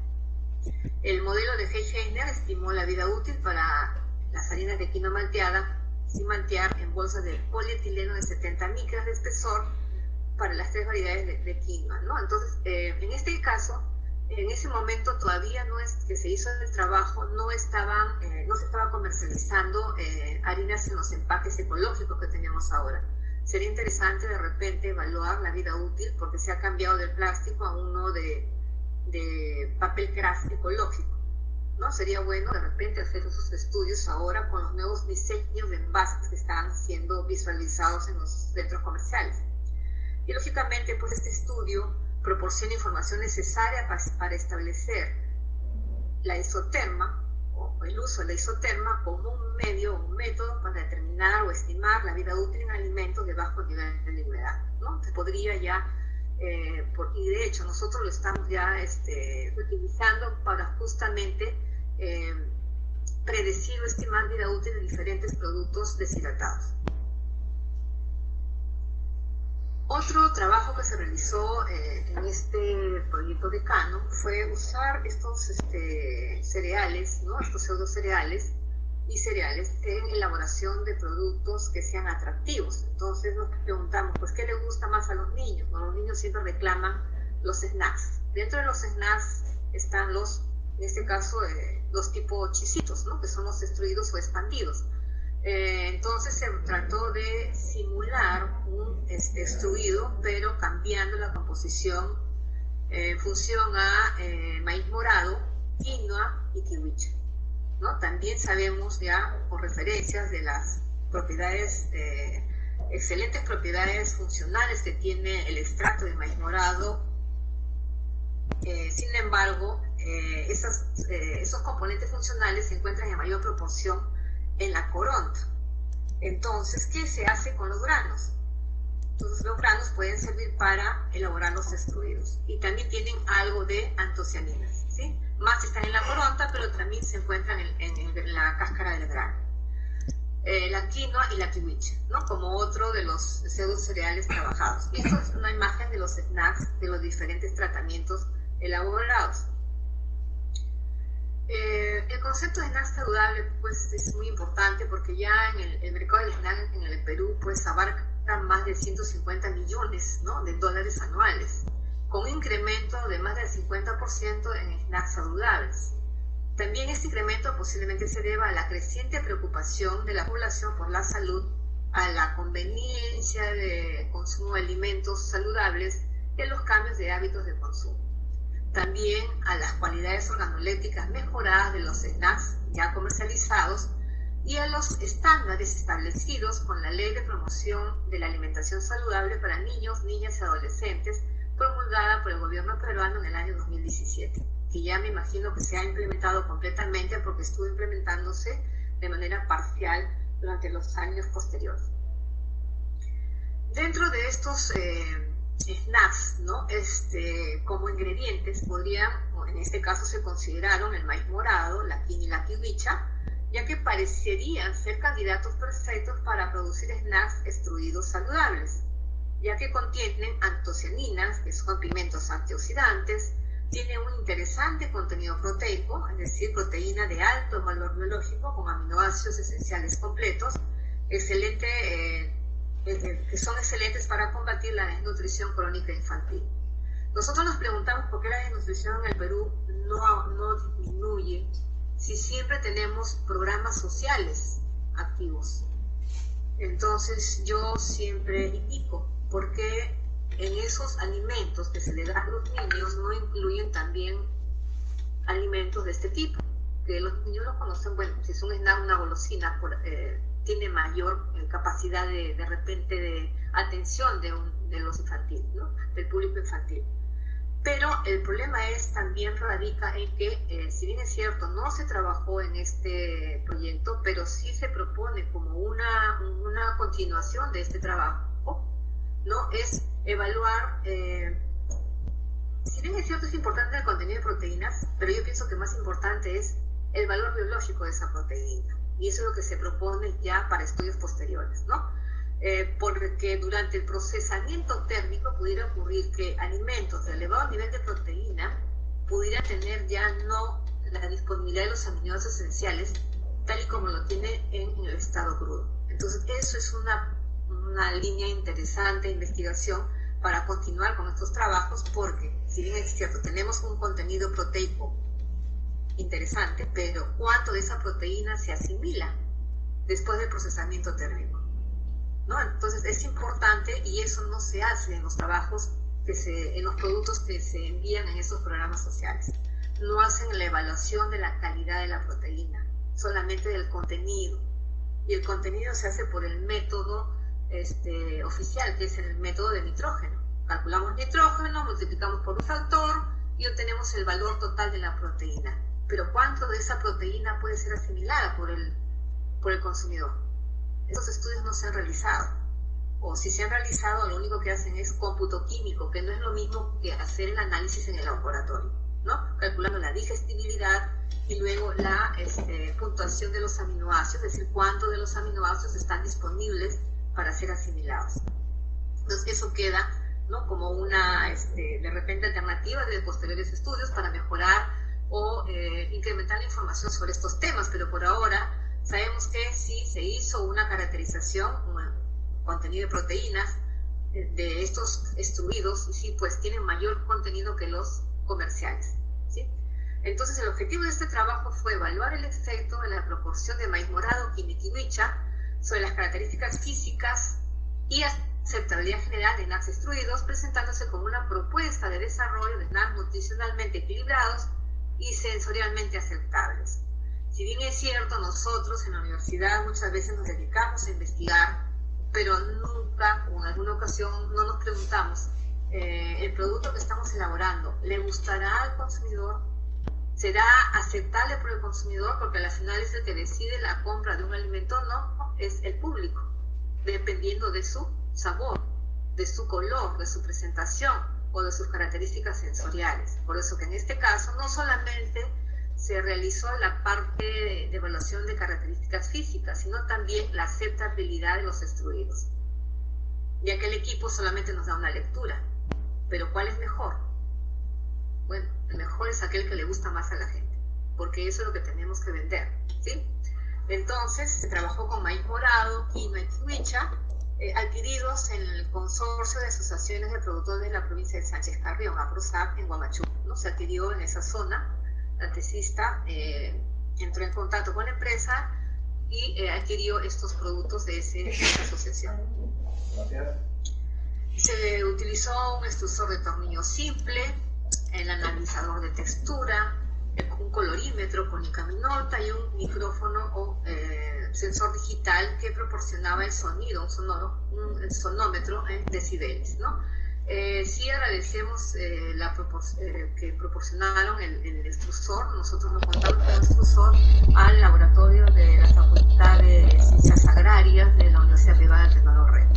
S3: El modelo de Heiner estimó la vida útil para las harinas de quinoa malteada sin maltear en bolsas de polietileno de 70 micras de espesor para las 3 variedades de quinoa, ¿no? Entonces, en este caso, en ese momento todavía no es que se hizo el trabajo, no se estaba comercializando harinas en los empaques ecológicos que tenemos ahora. Sería interesante de repente evaluar la vida útil, porque se ha cambiado del plástico a uno de papel craft ecológico, ¿no? Sería bueno de repente hacer esos estudios ahora con los nuevos diseños de envases que están siendo visualizados en los centros comerciales. Y lógicamente, pues, este estudio proporciona información necesaria para establecer la isoterma o el uso de la isoterma como un medio o un método para determinar o estimar la vida útil en alimentos de bajo nivel de humedad, ¿no? Se podría ya, y de hecho nosotros lo estamos ya utilizando para justamente predecir o estimar vida útil de diferentes productos deshidratados. Otro trabajo que se realizó en este proyecto de Cano fue usar estos cereales, ¿no?, estos pseudocereales y cereales en elaboración de productos que sean atractivos. Entonces nos preguntamos, pues, ¿qué le gusta más a los niños? Bueno, los niños siempre reclaman los snacks. Dentro de los snacks están en este caso, los tipo chisitos, ¿no?, que son los extruidos o expandidos. Entonces se trató de simular un extruido, pero cambiando la composición en función a maíz morado, quinoa y kiwicha, ¿no? También sabemos ya por referencias de las propiedades, excelentes propiedades funcionales que tiene el extracto de maíz morado Sin embargo, esos componentes funcionales se encuentran en mayor proporción en la coronta. Entonces, ¿qué se hace con los granos? Entonces, los granos pueden servir para elaborar los extruidos y también tienen algo de antocianinas, ¿sí? Más están en la coronta, pero también se encuentran en la cáscara del grano. La quinoa y la kiwicha, ¿no? Como otro de los pseudocereales trabajados. Esto es una imagen de los snacks, de los diferentes tratamientos elaborados. El concepto de snack saludable pues, es muy importante porque ya en el mercado del snack en el Perú pues, abarca más de 150 millones, ¿no? de dólares anuales, con un incremento de más del 50% en snacks saludables. También este incremento posiblemente se deba a la creciente preocupación de la población por la salud, a la conveniencia de consumo de alimentos saludables y a los cambios de hábitos de consumo. También a las cualidades organolépticas mejoradas de los snacks ya comercializados y a los estándares establecidos con la Ley de Promoción de la Alimentación Saludable para Niños, Niñas y Adolescentes, promulgada por el gobierno peruano en el año 2017. Que ya me imagino que se ha implementado completamente porque estuvo implementándose de manera parcial durante los años posteriores. Dentro de estos snacks, ¿no? Como ingredientes podrían, en este caso se consideraron el maíz morado, la quinoa y la kiwicha, ya que parecerían ser candidatos perfectos para producir snacks extruidos saludables, ya que contienen antocianinas, que son pigmentos antioxidantes, tiene un interesante contenido proteico, es decir, proteína de alto valor biológico con aminoácidos esenciales completos, que son excelentes para combatir la desnutrición crónica infantil. Nosotros nos preguntamos por qué la desnutrición en el Perú no disminuye si siempre tenemos programas sociales activos. Entonces yo siempre indico por qué en esos alimentos que se le dan a los niños no incluyen también alimentos de este tipo, que los niños los conocen, bueno, si es un snack, una golosina, tiene mayor capacidad de repente de atención de los infantiles, ¿no? Del público infantil. Pero el problema también radica en que, si bien es cierto, no se trabajó en este proyecto, pero sí se propone como una continuación de este trabajo, ¿no? Es evaluar, si bien es cierto, es importante el contenido de proteínas, pero yo pienso que más importante es el valor biológico de esa proteína. Y eso es lo que se propone ya para estudios posteriores, ¿no? Porque durante el procesamiento térmico pudiera ocurrir que alimentos de elevado nivel de proteína pudieran tener ya no la disponibilidad de los aminoácidos esenciales tal y como lo tiene en el estado crudo. Entonces eso es una línea interesante de investigación para continuar con estos trabajos, porque si bien es cierto, tenemos un contenido proteico interesante, pero ¿cuánto de esa proteína se asimila después del procesamiento térmico? ¿No? Entonces es importante, y eso no se hace en los trabajos, en los productos que se envían en estos programas sociales. No hacen la evaluación de la calidad de la proteína, solamente del contenido. Y el contenido se hace por el método oficial, que es el método de nitrógeno. Calculamos nitrógeno, multiplicamos por un factor y obtenemos el valor total de la proteína. Pero ¿cuánto de esa proteína puede ser asimilada por el consumidor? Esos estudios no se han realizado. O si se han realizado, lo único que hacen es cómputo químico, que no es lo mismo que hacer el análisis en el laboratorio, ¿no? Calculando la digestibilidad y luego la puntuación de los aminoácidos, es decir, cuánto de los aminoácidos están disponibles para ser asimilados. Entonces eso queda, ¿no? Como una de repente alternativa de posteriores estudios para mejorar o incrementar la información sobre estos temas, pero por ahora sabemos que sí se hizo una caracterización, un contenido de proteínas de estos extruidos, y sí, pues tienen mayor contenido que los comerciales, ¿sí? Entonces el objetivo de este trabajo fue evaluar el efecto de la proporción de maíz morado, quinoa y kiwicha sobre las características físicas y aceptabilidad general de snacks extruidos, presentándose como una propuesta de desarrollo de snacks nutricionalmente equilibrados y sensorialmente aceptables. Si bien es cierto, nosotros en la universidad muchas veces nos dedicamos a investigar, pero nunca o en alguna ocasión no nos preguntamos el producto que estamos elaborando le gustará al consumidor, será aceptable por el consumidor, porque al final es el que decide la compra de un alimento, no, es el público, dependiendo de su sabor, de su color, de su presentación o de sus características sensoriales. Por eso que en este caso no solamente se realizó la parte de evaluación de características físicas, sino también la aceptabilidad de los extruidos, ya que el equipo solamente nos da una lectura. Pero ¿cuál es mejor? Bueno, el mejor es aquel que le gusta más a la gente, porque eso es lo que tenemos que vender, ¿sí? Entonces se trabajó con maíz morado, quinoa y kiwicha, adquiridos en el Consorcio de Asociaciones de Productores de la provincia de Sánchez Carrión, APROSAP, en Huamachuco, ¿no? Se adquirió en esa zona. La tesista entró en contacto con la empresa y adquirió estos productos de esa asociación. Se utilizó un extrusor de tornillo simple, el analizador de textura, un colorímetro con Icaminolta y un micrófono o sensor digital que proporcionaba el sonido, un sonómetro en decibeles, ¿no? Sí agradecemos que proporcionaron el extrusor. Nosotros nos contamos con el extrusor al laboratorio de la Facultad de Ciencias Agrarias de la Universidad Privada de Tecnológica.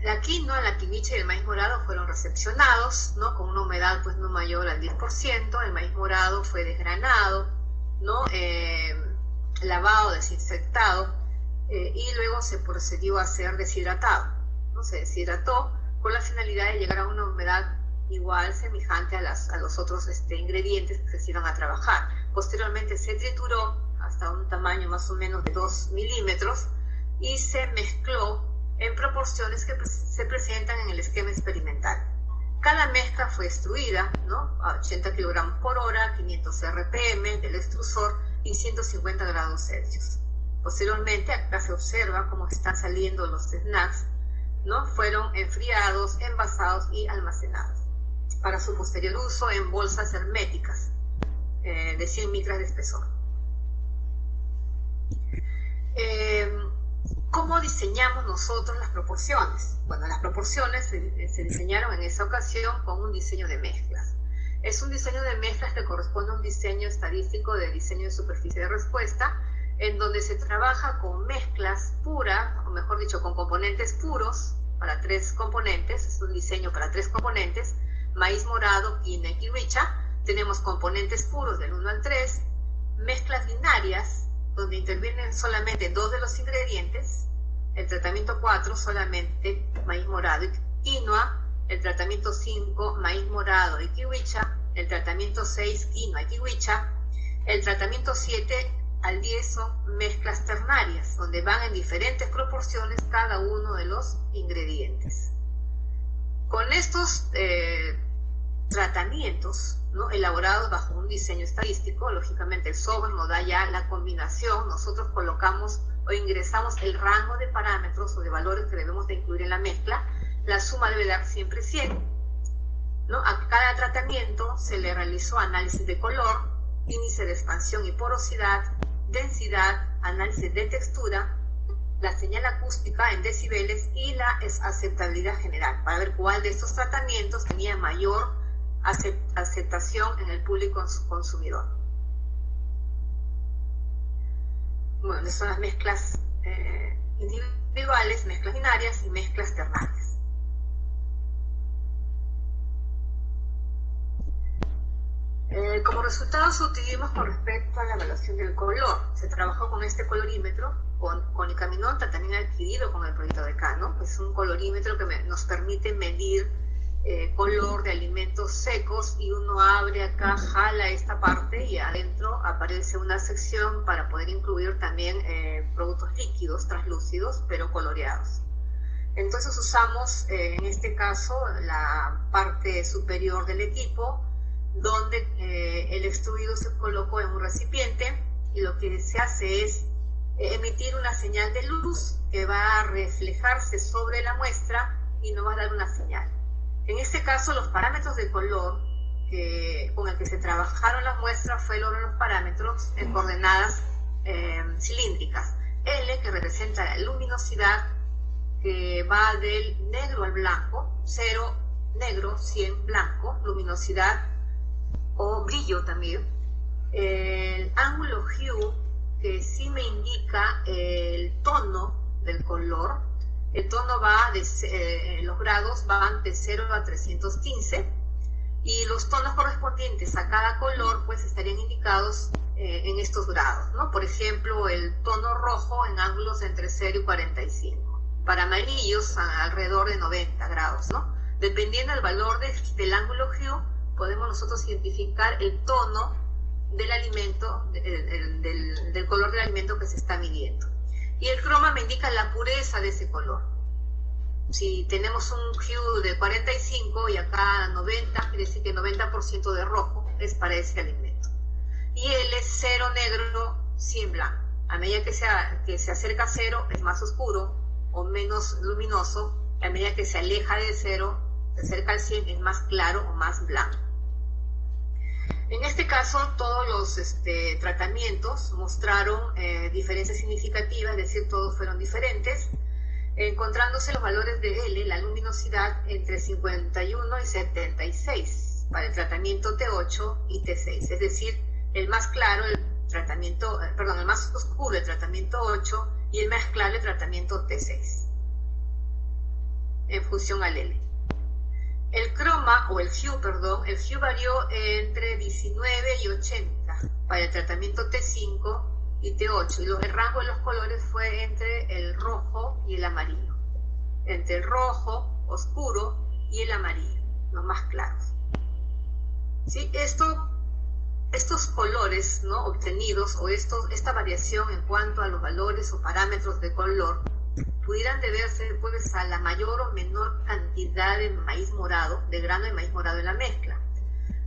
S3: La quinoa, la kiwicha y el maíz morado fueron recepcionados, ¿no? Con una humedad pues no mayor al 10%. El maíz morado fue desgranado, ¿no? Lavado, desinfectado, y luego se procedió a ser deshidratado, ¿no? Se deshidrató con la finalidad de llegar a una humedad igual, semejante a los otros ingredientes que se iban a trabajar. Posteriormente se trituró hasta un tamaño más o menos de 2 milímetros y se mezcló en proporciones que se presentan en el esquema experimental. Cada mezcla fue extruida, ¿no? A 80 kilogramos por hora, 500 RPM del extrusor y 150 grados Celsius. Posteriormente, acá se observa cómo están saliendo los snacks, ¿no? Fueron enfriados, envasados y almacenados para su posterior uso en bolsas herméticas de 100 micras de espesor. ¿Cómo diseñamos nosotros las proporciones? Bueno, las proporciones se diseñaron en esa ocasión con un diseño de mezclas. Es un diseño de mezclas que corresponde a un diseño estadístico de diseño de superficie de respuesta, en donde se trabaja con mezclas puras, o mejor dicho, con componentes puros para 3 componentes. Es un diseño para 3 componentes: maíz morado, quinoa y kiwicha. Tenemos componentes puros del 1 al 3, mezclas binarias, donde intervienen solamente 2 de los ingredientes, el tratamiento 4 solamente maíz morado y quinoa, el tratamiento 5 maíz morado y kiwicha, el tratamiento 6 quinoa y kiwicha, el tratamiento 7 al 10 son mezclas ternarias, donde van en diferentes proporciones cada uno de los ingredientes. Con estos tratamientos, ¿no? Elaborados bajo un diseño estadístico, lógicamente el software nos da ya la combinación. Nosotros colocamos o ingresamos el rango de parámetros o de valores que debemos de incluir en la mezcla. La suma debe dar siempre 100, ¿no? A cada tratamiento se le realizó análisis de color, índice de expansión y porosidad, densidad, análisis de textura, la señal acústica en decibeles y la aceptabilidad general, para ver cuál de estos tratamientos tenía mayor aceptación en el público consumidor. Bueno, son las mezclas individuales, mezclas binarias y mezclas ternarias. Como resultados obtuvimos con respecto a la evaluación del color. Se trabajó con este colorímetro, con Icaminolta, también adquirido con el proyecto de Cano. Es un colorímetro que nos permite medir color de alimentos secos, y uno abre acá, jala esta parte y adentro aparece una sección para poder incluir también productos líquidos, translúcidos, pero coloreados. Entonces usamos en este caso la parte superior del equipo, donde el extruido se colocó en un recipiente, y lo que se hace es emitir una señal de luz que va a reflejarse sobre la muestra y nos va a dar una señal. En este caso, los parámetros de color con el que se trabajaron las muestras fueron los parámetros en coordenadas cilíndricas. L, que representa la luminosidad, que va del negro al blanco, 0 negro, 100 blanco, luminosidad o brillo también. El ángulo hue, que sí me indica el tono del color. El tono va los grados van de 0 a 315 y los tonos correspondientes a cada color pues estarían indicados en estos grados, ¿no? Por ejemplo, el tono rojo en ángulos entre 0 y 45. Para amarillos alrededor de 90 grados, ¿no? Dependiendo del valor del ángulo hue, podemos nosotros identificar el tono del alimento, del color del alimento que se está midiendo. Y el croma me indica la pureza de ese color. Si tenemos un hue de 45 y acá 90, quiere decir que 90% de rojo es para ese alimento. Y él es 0 negro, 100 blanco. A medida que se acerca a 0 es más oscuro o menos luminoso. A medida que se aleja de 0, se acerca al 100 es más claro o más blanco. En este caso, todos los tratamientos mostraron diferencias significativas, es decir, todos fueron diferentes, encontrándose los valores de L, la luminosidad, entre 51 y 76 para el tratamiento T8 y T6, es decir, el más claro, el más oscuro, el tratamiento 8, y el más claro, el tratamiento T6, en función al L. El croma, o el hue varió entre 19 y 80 para el tratamiento T5 y T8, y el rango de los colores fue entre el rojo y el amarillo, entre el rojo oscuro y el amarillo, los más claros. ¿Sí? Estos colores, ¿no?, obtenidos, o esta variación en cuanto a los valores o parámetros de color, pudieran deberse pues a la mayor o menor cantidad de maíz morado, de grano de maíz morado en la mezcla,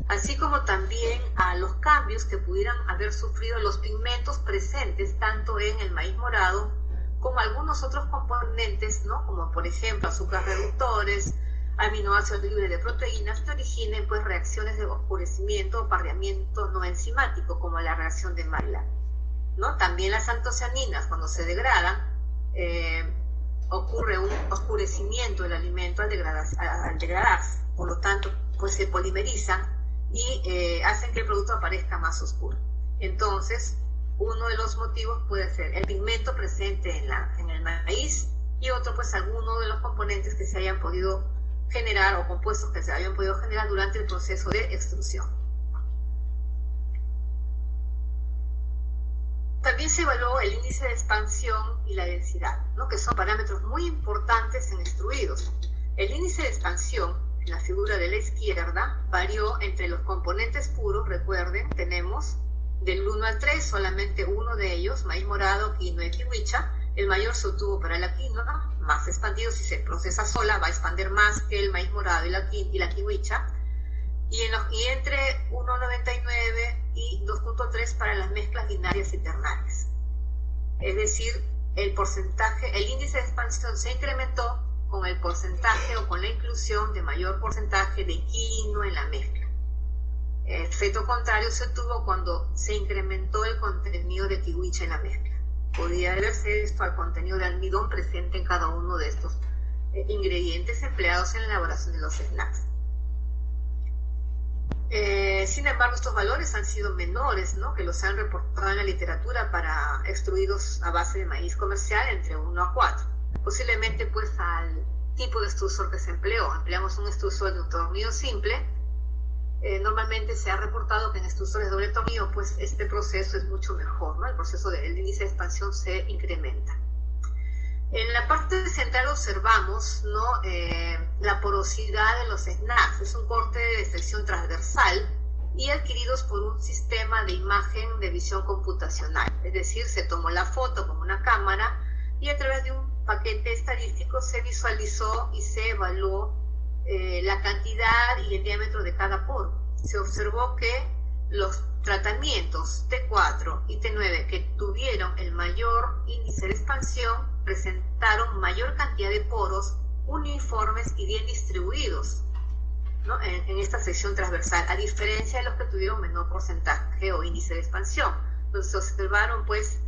S3: así como también a los cambios que pudieran haber sufrido los pigmentos presentes tanto en el maíz morado como algunos otros componentes, ¿no?, como por ejemplo azúcares reductores, aminoácidos libres de proteínas, que originen pues reacciones de oscurecimiento o pardeamiento no enzimático, como la reacción de Maillard, ¿no? También las antocianinas, cuando se degradan, ocurre un oscurecimiento del alimento al degradarse, por lo tanto pues se polimerizan y hacen que el producto aparezca más oscuro. Entonces, uno de los motivos puede ser el pigmento presente en el maíz, y otro pues alguno de los componentes que se hayan podido generar o compuestos que se hayan podido generar durante el proceso de extrusión. También se evaluó el índice de expansión y la densidad, ¿no?, que son parámetros muy importantes en extruidos. El índice de expansión, en la figura de la izquierda, varió entre los componentes puros. Recuerden, tenemos del 1 al 3, solamente uno de ellos, maíz morado, quinoa y kiwicha. El mayor se obtuvo para la quinoa, más expandido. Si se procesa sola, va a expandir más que el maíz morado y la kiwicha. Y entre 1,99 y 2,3 para las mezclas binarias y ternarias. Es decir, el índice de expansión se incrementó con el porcentaje o con la inclusión de mayor porcentaje de quinoa en la mezcla. El efecto contrario se obtuvo cuando se incrementó el contenido de kiwicha en la mezcla. Podría deberse esto al contenido de almidón presente en cada uno de estos ingredientes empleados en la elaboración de los snacks. Sin embargo, estos valores han sido menores, ¿no?, que los han reportado en la literatura para extruidos a base de maíz comercial, entre 1 a 4. Posiblemente pues al tipo de extrusor que se empleó. Empleamos un extrusor de un tornillo simple. Normalmente se ha reportado que en extrusores de doble tornillo pues este proceso es mucho mejor, ¿no? El proceso del índice de expansión se incrementa. En la parte central observamos, ¿no?, la porosidad de los snacks. Es un corte de sección transversal y adquiridos por un sistema de imagen de visión computacional. Es decir, se tomó la foto con una cámara y a través de un paquete estadístico se visualizó y se evaluó la cantidad y el diámetro de cada poro. Se observó que los tratamientos T4 y T9 que tuvieron el mayor índice de expansión presentaron mayor cantidad de poros uniformes y bien distribuidos, ¿no?, en esta sección transversal, a diferencia de los que tuvieron menor porcentaje o índice de expansión. Entonces se observaron pues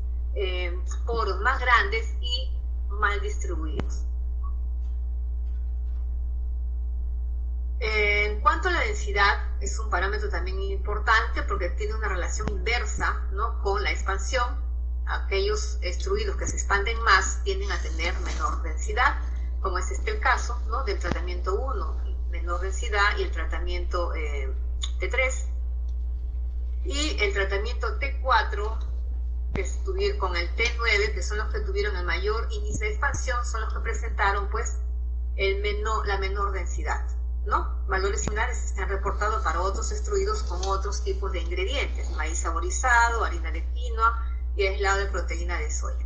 S3: poros más grandes y mal distribuidos. densidad es un parámetro también importante porque tiene una relación inversa, ¿no?, con la expansión. Aquellos extruidos que se expanden más tienden a tener menor densidad, como es el caso, ¿no?, del tratamiento 1, menor densidad, y el tratamiento T3. Y el tratamiento T4, que estuvieron con el T9, que son los que tuvieron el mayor índice de expansión, son los que presentaron pues la menor densidad, ¿no? Valores similares se han reportado para otros extruidos con otros tipos de ingredientes: maíz saborizado, harina de quinoa y aislado de proteína de soya.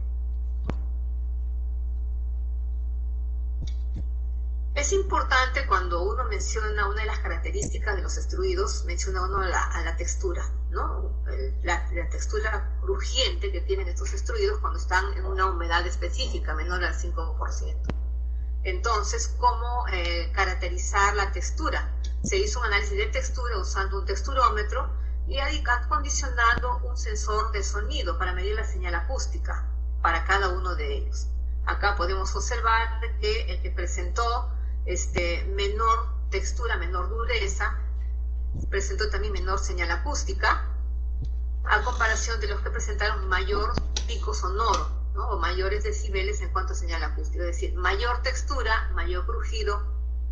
S3: Es importante cuando uno menciona una de las características de los extruidos, menciona uno a la textura, ¿no? La textura crujiente que tienen estos extruidos cuando están en una humedad específica, menor al 5%. Entonces, ¿cómo caracterizar la textura? Se hizo un análisis de textura usando un texturómetro y acondicionando un sensor de sonido para medir la señal acústica para cada uno de ellos. Acá podemos observar que el que presentó menor textura, menor dureza, presentó también menor señal acústica, a comparación de los que presentaron mayor pico sonoro, ¿no?, o mayores decibeles en cuanto a señal acústica, es decir, mayor textura, mayor crujido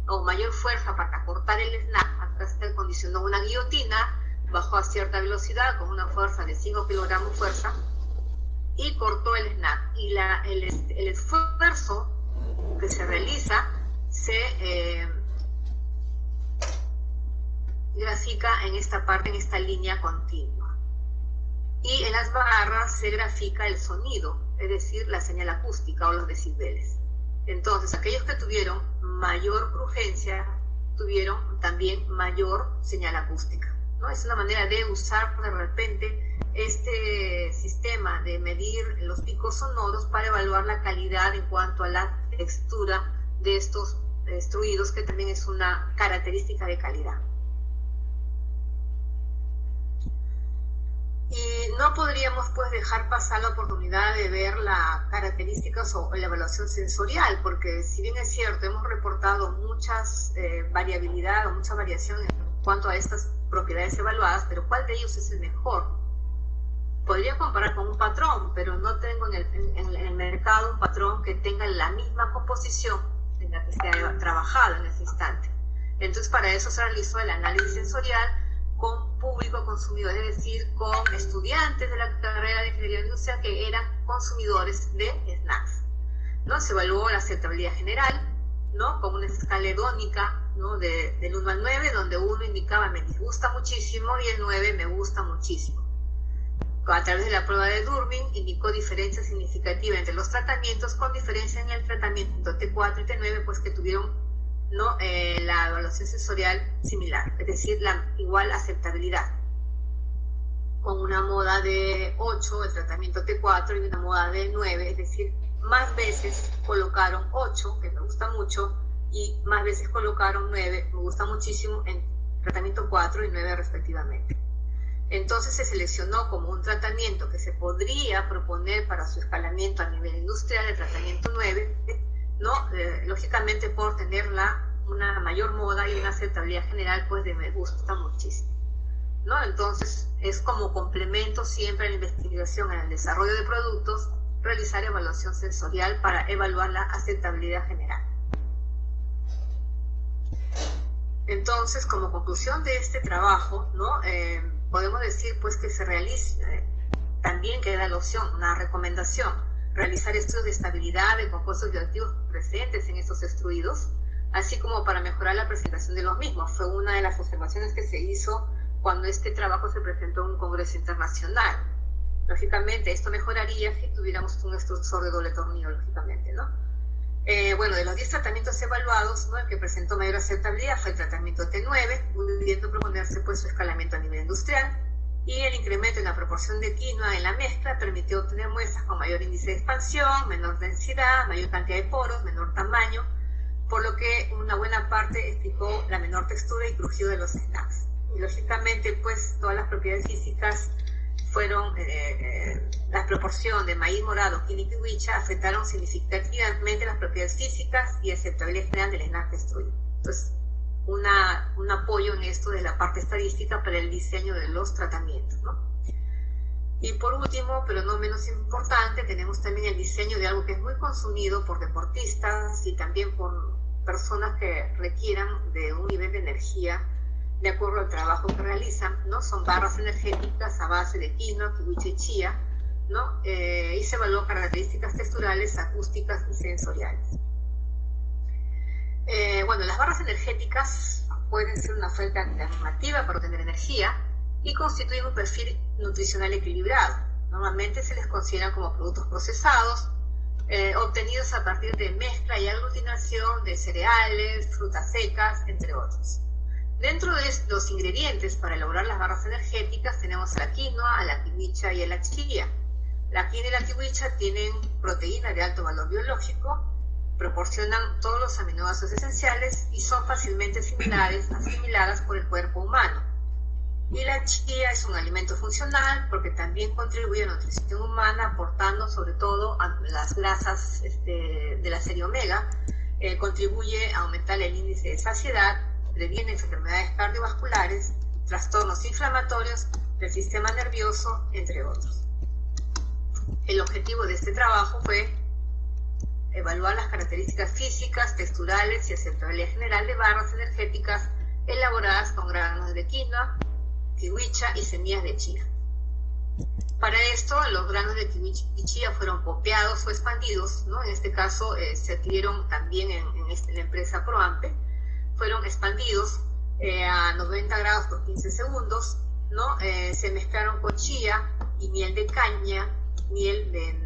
S3: o mayor fuerza para cortar el snack. Acá se acondicionó una guillotina, bajó a cierta velocidad con una fuerza de 5 kilogramos fuerza y cortó el snack. Y el esfuerzo que se realiza se grafica en esta parte, en esta línea continua. Y en las barras se grafica el sonido, es decir, la señal acústica o los decibeles. Entonces, aquellos que tuvieron mayor crujencia tuvieron también mayor señal acústica, ¿no? Es una manera de usar de repente este sistema de medir los picos sonoros para evaluar la calidad en cuanto a la textura de estos extruidos, que también es una característica de calidad. Y no podríamos pues dejar pasar la oportunidad de ver las características o la evaluación sensorial, porque si bien es cierto, hemos reportado muchas variabilidad o mucha variación en cuanto a estas propiedades evaluadas, pero ¿cuál de ellos es el mejor? Podría comparar con un patrón, pero no tengo en el mercado un patrón que tenga la misma composición en la que se ha trabajado en ese instante. Entonces, para eso se realizó el análisis sensorial con público consumidor, es decir, con estudiantes de la carrera de ingeniería industrial que eran consumidores de snacks, ¿no? Se evaluó la aceptabilidad general, ¿no?, con una escala hedónica, ¿no?, del 1 al 9, donde 1 indicaba me disgusta muchísimo y el 9 me gusta muchísimo. A través de la prueba de Durbin indicó diferencia significativa entre los tratamientos, con diferencia en el tratamiento T4 y T9, pues que tuvieron, ¿no?, la evaluación sensorial similar, es decir, la igual aceptabilidad, con una moda de 8 el tratamiento T4 y una moda de 9, es decir, más veces colocaron 8, que me gusta mucho, y más veces colocaron 9, me gusta muchísimo, en tratamiento 4 y 9 respectivamente. Entonces se seleccionó como un tratamiento que se podría proponer para su escalamiento a nivel industrial el tratamiento 9, ¿no? Lógicamente por tener una mayor moda y una aceptabilidad general, pues de me gusta muchísimo, ¿no? Entonces es como complemento siempre a la investigación, en el desarrollo de productos, realizar evaluación sensorial para evaluar la aceptabilidad general. Entonces, como conclusión de este trabajo, ¿no?, podemos decir pues que se realiza, también queda la opción, una recomendación, realizar estudios de estabilidad de compuestos bioactivos presentes en estos extruidos, así como para mejorar la presentación de los mismos. Fue una de las observaciones que se hizo cuando este trabajo se presentó en un congreso internacional. Lógicamente, esto mejoraría si tuviéramos un extrusor de doble tornillo, lógicamente, ¿no? Bueno, de los 10 tratamientos evaluados, ¿no?, el que presentó mayor aceptabilidad fue el tratamiento T9, pudiendo proponerse pues su escalamiento a nivel industrial, y el incremento en la proporción de quinoa en la mezcla permitió obtener muestras con mayor índice de expansión, menor densidad, mayor cantidad de poros, menor tamaño, por lo que una buena parte explicó la menor textura y crujido de los snacks. Y lógicamente pues todas las propiedades físicas fueron, la proporción de maíz morado, quinoa y kiwicha afectaron significativamente las propiedades físicas y aceptabilidad general del snack extruido. Entonces, un apoyo en esto de la parte estadística para el diseño de los tratamientos, ¿no? Y por último, pero no menos importante, tenemos también el diseño de algo que es muy consumido por deportistas y también por personas que requieran de un nivel de energía de acuerdo al trabajo que realizan, ¿no? Son barras energéticas a base de quinoa, kiwicha y chía, ¿no? Y se evalúan características texturales, acústicas y sensoriales. Bueno, las barras energéticas pueden ser una fuente alternativa para obtener energía y constituyen un perfil nutricional equilibrado. Normalmente se les considera como productos procesados, obtenidos a partir de mezcla y aglutinación de cereales, frutas secas, entre otros. Dentro de los ingredientes para elaborar las barras energéticas tenemos a la quinoa, a la kiwicha y a la chía. La quinoa y la kiwicha tienen proteína de alto valor biológico, proporcionan todos los aminoácidos esenciales y son fácilmente asimiladas por el cuerpo humano. Y la chía es un alimento funcional porque también contribuye a la nutrición humana, aportando sobre todo a las grasas de la serie omega, contribuye a aumentar el índice de saciedad, previene enfermedades cardiovasculares, trastornos inflamatorios del sistema nervioso, entre otros. El objetivo de este trabajo fue evaluar las características físicas, texturales y aceptabilidad general de barras energéticas elaboradas con granos de quinoa, kiwicha y semillas de chía. Para esto, los granos de kiwicha y chía fueron popeados o expandidos, ¿no? En este caso se adquirieron también en la empresa Proampe, fueron expandidos a 90 grados por 15 segundos, ¿no? Se mezclaron con chía y miel de caña, miel de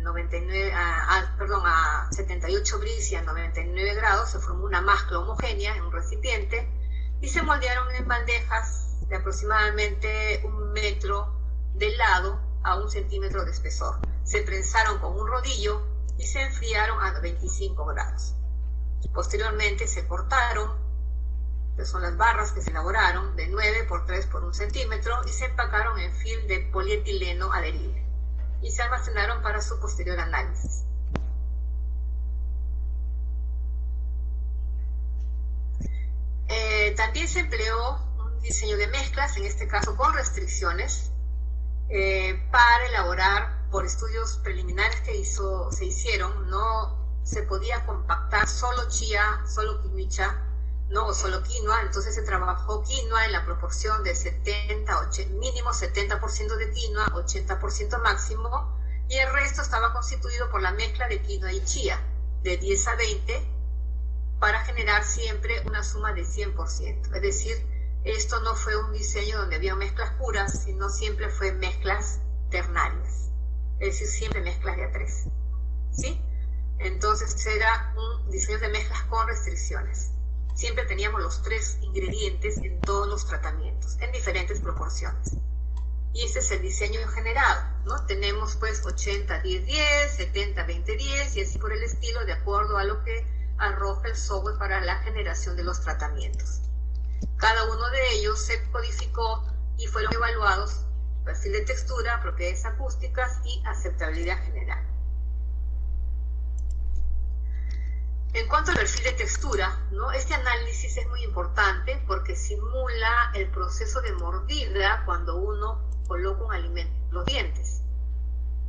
S3: a 78 bris y a 99 grados, se formó una mezcla homogénea en un recipiente y se moldearon en bandejas de aproximadamente 1 metro de lado a 1 centímetro de espesor. Se prensaron con un rodillo y se enfriaron a 25 grados. Posteriormente se cortaron, que son las barras que se elaboraron, de 9 por 3 por 1 centímetro y se empacaron en film de polietileno adherible y se almacenaron para su posterior análisis. También se empleó un diseño de mezclas, en este caso con restricciones, para elaborar, por estudios preliminares que se hicieron, no se podía compactar solo chía, solo kiwicha, no, o solo quinoa. Entonces se trabajó quinoa en la proporción de mínimo 70% de quinoa, 80% máximo, y el resto estaba constituido por la mezcla de quinoa y chía, de 10 a 20, para generar siempre una suma de 100%. Es decir, esto no fue un diseño donde había mezclas puras, sino siempre fue mezclas ternarias, es decir, siempre mezclas de a 3, ¿sí? Entonces era un diseño de mezclas con restricciones. Siempre teníamos los 3 ingredientes en todos los tratamientos, en diferentes proporciones. Y este es el diseño generado, ¿no? Tenemos pues 80-10-10, 70-20-10 y así por el estilo, de acuerdo a lo que arroja el software para la generación de los tratamientos. Cada uno de ellos se codificó y fueron evaluados: perfil de textura, propiedades acústicas y aceptabilidad general. En cuanto al perfil de textura, ¿no? Este análisis es muy importante porque simula el proceso de mordida cuando uno coloca un alimento en los dientes.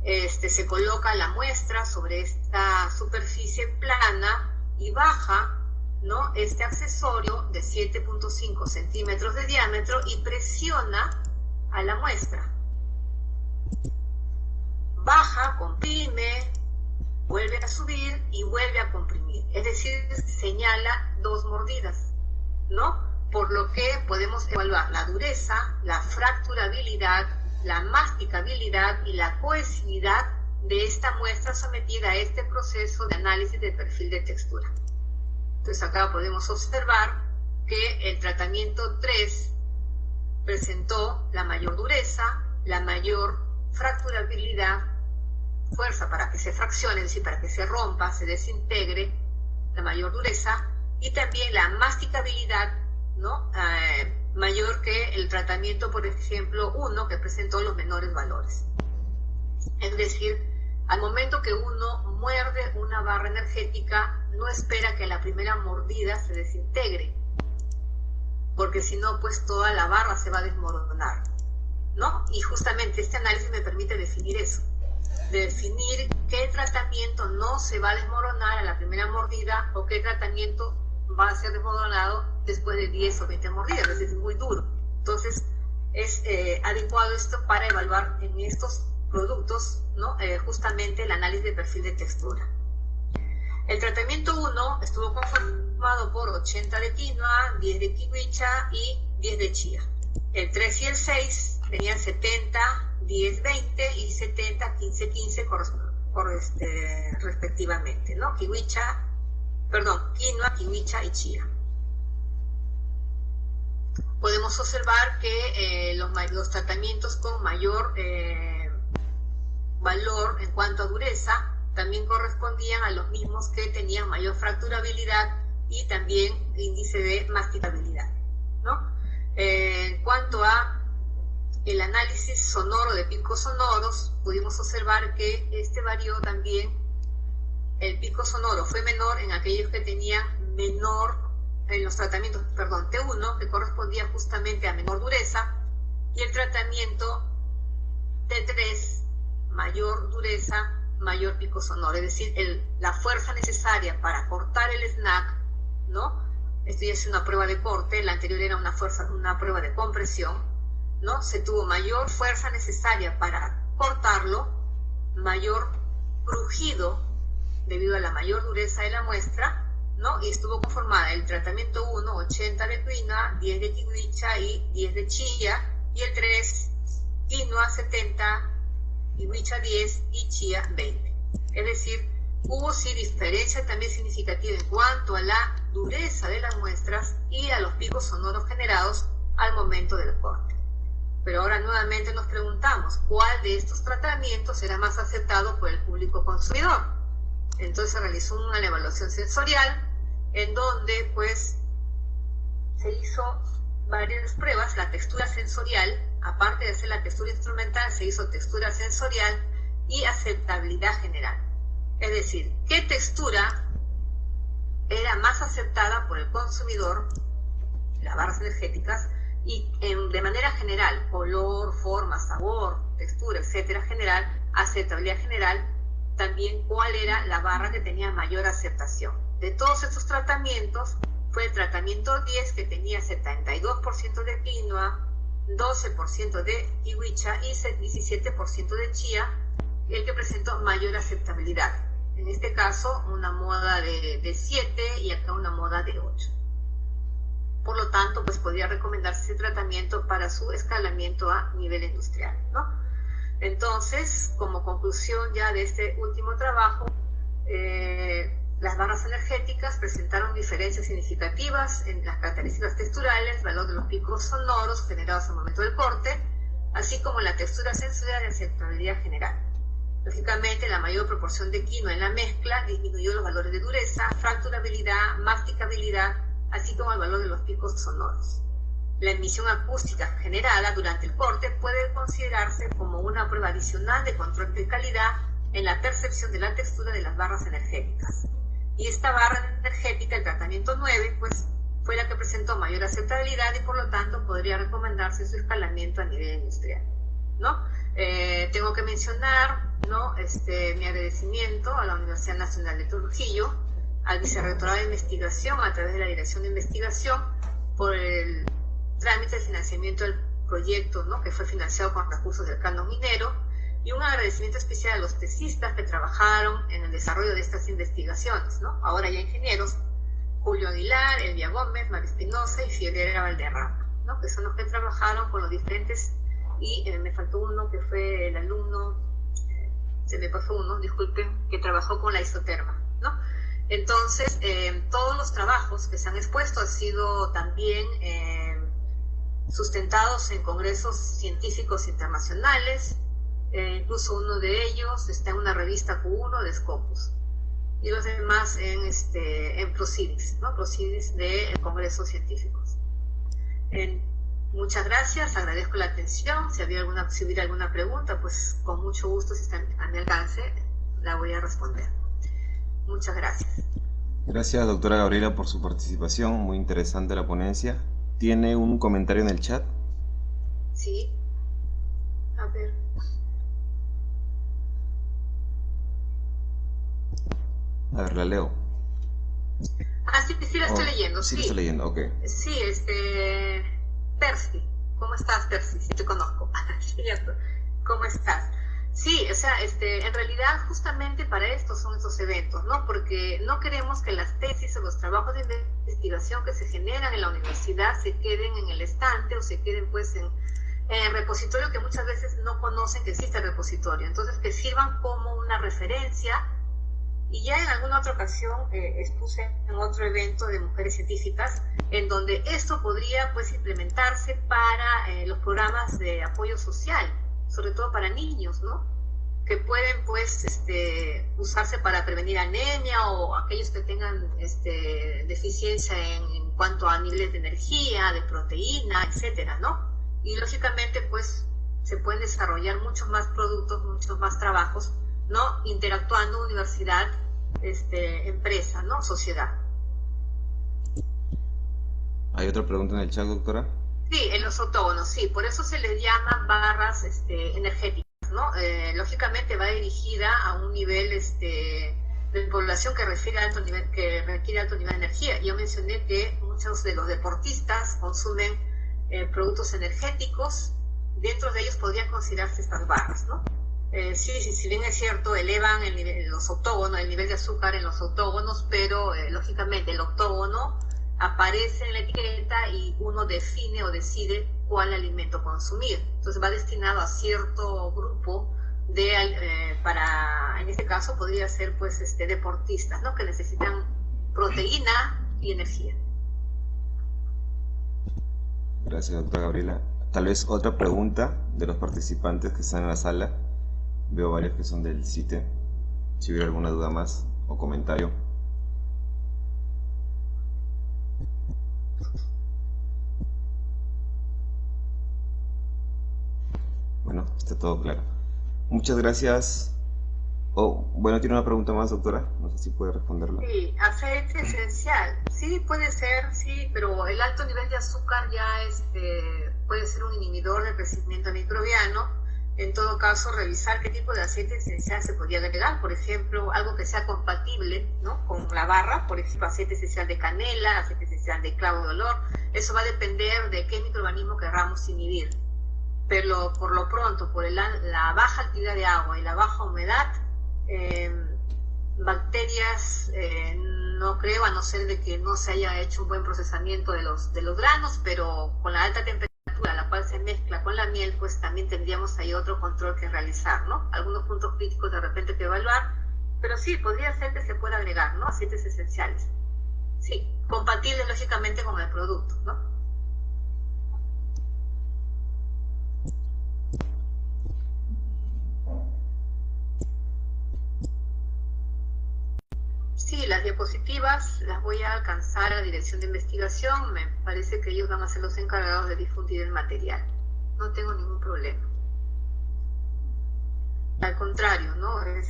S3: Se coloca la muestra sobre esta superficie plana y baja, ¿no?, este accesorio de 7.5 centímetros de diámetro y presiona a la muestra. Baja, comprime, vuelve a subir y vuelve a comprimir. Es decir, señala 2 mordidas, ¿no? Por lo que podemos evaluar la dureza, la fracturabilidad, la masticabilidad y la cohesividad de esta muestra sometida a este proceso de análisis de perfil de textura. Entonces acá podemos observar que el tratamiento 3 presentó la mayor dureza, la mayor fracturabilidad, fuerza para que se fraccione, es decir, para que se rompa, se desintegre, la mayor dureza, y también la masticabilidad, ¿no?, mayor que el tratamiento, por ejemplo, 1, que presentó los menores valores. Es decir, al momento que uno muerde una barra energética, no espera que la primera mordida se desintegre, porque si no, pues toda la barra se va a desmoronar, ¿no? Y justamente este análisis me permite definir eso, definir qué tratamiento no se va a desmoronar a la primera mordida o qué tratamiento va a ser desmoronado después de 10 o 20 mordidas, es muy duro. Entonces, es adecuado esto para evaluar en estos productos, ¿no? Justamente el análisis de perfil de textura. El tratamiento 1 estuvo conformado por 80 de quinoa, 10 de kiwicha y 10 de chía. El 3 y el 6 tenían 70, 10, 20 y 70, 15, 15 respectivamente, ¿no? Quinoa, kiwicha y chía. Podemos observar que los tratamientos con mayor valor en cuanto a dureza también correspondían a los mismos que tenían mayor fracturabilidad y también índice de masticabilidad, ¿no? En cuanto a el análisis sonoro de picos sonoros, pudimos observar que este varió también. El pico sonoro fue menor en aquellos que tenían menor, en los tratamientos, perdón, T1, que correspondía justamente a menor dureza, y el tratamiento T3, mayor dureza, mayor pico sonoro, es decir, la fuerza necesaria para cortar el snack, ¿no? Esto ya es una prueba de corte, la anterior era una prueba de compresión, ¿no? Se tuvo mayor fuerza necesaria para cortarlo, mayor crujido debido a la mayor dureza de la muestra, ¿no? Y estuvo conformada el tratamiento 1, 80 de quinoa, 10 de kiwicha y 10 de chía, y el 3, quinoa 70, kiwicha 10 y chía 20. Es decir, hubo sí diferencia también significativa en cuanto a la dureza de las muestras y a los picos sonoros generados al momento del corte. Pero ahora nuevamente nos preguntamos, ¿cuál de estos tratamientos será más aceptado por el público consumidor? Entonces se realizó una evaluación sensorial en donde pues se hizo varias pruebas. La textura sensorial, aparte de hacer la textura instrumental, se hizo textura sensorial y aceptabilidad general. Es decir, qué textura era más aceptada por el consumidor, las barras energéticas, y de manera general, color, forma, sabor, textura, etcétera, general, aceptabilidad general, también cuál era la barra que tenía mayor aceptación. De todos estos tratamientos, fue el tratamiento 10 que tenía 72% de quinoa, 12% de kiwicha y 17% de chía, el que presentó mayor aceptabilidad. En este caso, una moda de 7 y acá una moda de 8. Por lo tanto, pues podría recomendarse ese tratamiento para su escalamiento a nivel industrial, ¿no? Entonces, como conclusión ya de este último trabajo, las barras energéticas presentaron diferencias significativas en las características texturales, valor de los picos sonoros generados al momento del corte, así como la textura sensorial y aceptabilidad general. Lógicamente, la mayor proporción de quinoa en la mezcla disminuyó los valores de dureza, fracturabilidad, masticabilidad, así como el valor de los picos sonoros. La emisión acústica generada durante el corte puede considerarse como una prueba adicional de control de calidad en la percepción de la textura de las barras energéticas. Y esta barra energética, el tratamiento 9, pues fue la que presentó mayor aceptabilidad y por lo tanto podría recomendarse su escalamiento a nivel industrial, ¿no? Tengo que mencionar, ¿no? Mi agradecimiento a la Universidad Nacional de Trujillo, al Vicerrectorado de Investigación a través de la Dirección de Investigación por el trámite de financiamiento del proyecto, ¿no? Que fue financiado con recursos del canon minero, y un agradecimiento especial a los tesistas que trabajaron en el desarrollo de estas investigaciones, ¿no? Ahora ya ingenieros, Julio Aguilar, Elvia Gómez, María Espinosa y Fiorella Valderrama, ¿no? Que son los que trabajaron con los diferentes, y me faltó uno que fue el alumno, se me pasó uno, disculpen, que trabajó con la isoterma, ¿no? Entonces, todos los trabajos que se han expuesto han sido también sustentados en congresos científicos internacionales, incluso uno de ellos está en una revista Q1 de Scopus, y los demás en Proceedings, ¿no? Proceedings de congresos científicos. Muchas gracias, agradezco la atención. Si hubiera alguna pregunta, pues con mucho gusto, si está a mi alcance, la voy a responder. Muchas gracias.
S1: Gracias, doctora Gabriela, por su participación. Muy interesante la ponencia. ¿Tiene un comentario en el chat?
S3: Sí. A ver.
S1: A ver, la leo.
S3: Sí, la estoy leyendo.
S1: Sí, la estoy leyendo, ok.
S3: Sí, Percy. ¿Cómo estás, Percy? Sí, te conozco. Cierto. ¿Cómo estás? Sí, o sea, en realidad justamente para esto son estos eventos, ¿no? Porque no queremos que las tesis o los trabajos de investigación que se generan en la universidad se queden en el estante o se queden pues en el repositorio, que muchas veces no conocen que existe el repositorio. Entonces, que sirvan como una referencia. Y ya en alguna otra ocasión expuse en otro evento de mujeres científicas en donde esto podría pues implementarse para los programas de apoyo social, sobre todo para niños, ¿no? Que pueden pues usarse para prevenir anemia o aquellos que tengan deficiencia en cuanto a niveles de energía, de proteína, etcétera, ¿no? Y lógicamente pues se pueden desarrollar muchos más productos, muchos más trabajos, ¿no? Interactuando universidad, empresa, ¿no? Sociedad.
S1: ¿Hay otra pregunta en el chat, doctora?
S3: Sí, en los autógonos, sí. Por eso se les llama barras energéticas, ¿no? Lógicamente va dirigida a un nivel de población que requiere alto nivel de energía. Yo mencioné que muchos de los deportistas consumen productos energéticos. Dentro de ellos podrían considerarse estas barras, ¿no? Si bien es cierto, elevan el nivel de azúcar en los autógonos, pero lógicamente el octógono aparece en la etiqueta y uno define o decide cuál alimento consumir. Entonces va destinado a cierto grupo en este caso podría ser pues deportistas, ¿no? Que necesitan proteína y energía.
S1: Gracias, doctora Gabriela. Tal vez otra pregunta de los participantes que están en la sala. Veo varios que son del CITE. Si hubiera alguna duda más o comentario. Bueno, está todo claro. Muchas gracias. Bueno, tiene una pregunta más, doctora. No sé si puede responderla.
S3: Sí, aceite esencial. Sí, puede ser, sí, pero el alto nivel de azúcar ya puede ser un inhibidor del crecimiento microbiano. En todo caso, revisar qué tipo de aceite esencial se podría agregar. Por ejemplo, algo que sea compatible, ¿no? Con la barra, por ejemplo, aceite esencial de canela, aceite esencial de clavo de olor. Eso va a depender de qué microorganismo querramos inhibir. Pero por lo pronto, por la baja actividad de agua y la baja humedad, bacterias no creo, a no ser de que no se haya hecho un buen procesamiento de los granos, pero con la alta temperatura, la cual se mezcla con la miel, pues también tendríamos ahí otro control que realizar, ¿no? Algunos puntos críticos de repente que evaluar, pero sí, podría ser que se pueda agregar, ¿no? Aceites esenciales. Sí, compatibles lógicamente con el producto, ¿no? Sí, las diapositivas las voy a alcanzar a la dirección de investigación. Me parece que ellos van a ser los encargados de difundir el material. No tengo ningún problema. Al contrario, ¿no? Es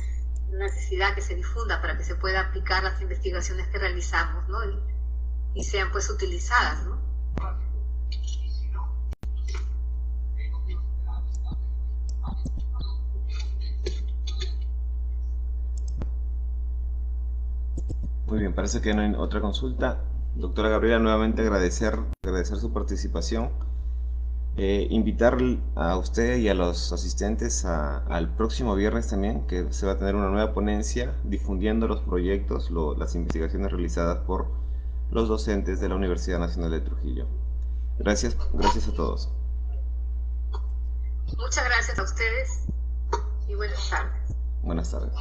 S3: necesidad que se difunda para que se pueda aplicar las investigaciones que realizamos, ¿no? Y sean pues utilizadas, ¿no?
S1: Muy bien, parece que no hay otra consulta. Doctora Gabriela, nuevamente agradecer su participación. Invitar a usted y a los asistentes al próximo viernes también, que se va a tener una nueva ponencia difundiendo los proyectos, las investigaciones realizadas por los docentes de la Universidad Nacional de Trujillo. Gracias a todos.
S3: Muchas gracias a ustedes y buenas tardes.
S1: Buenas tardes.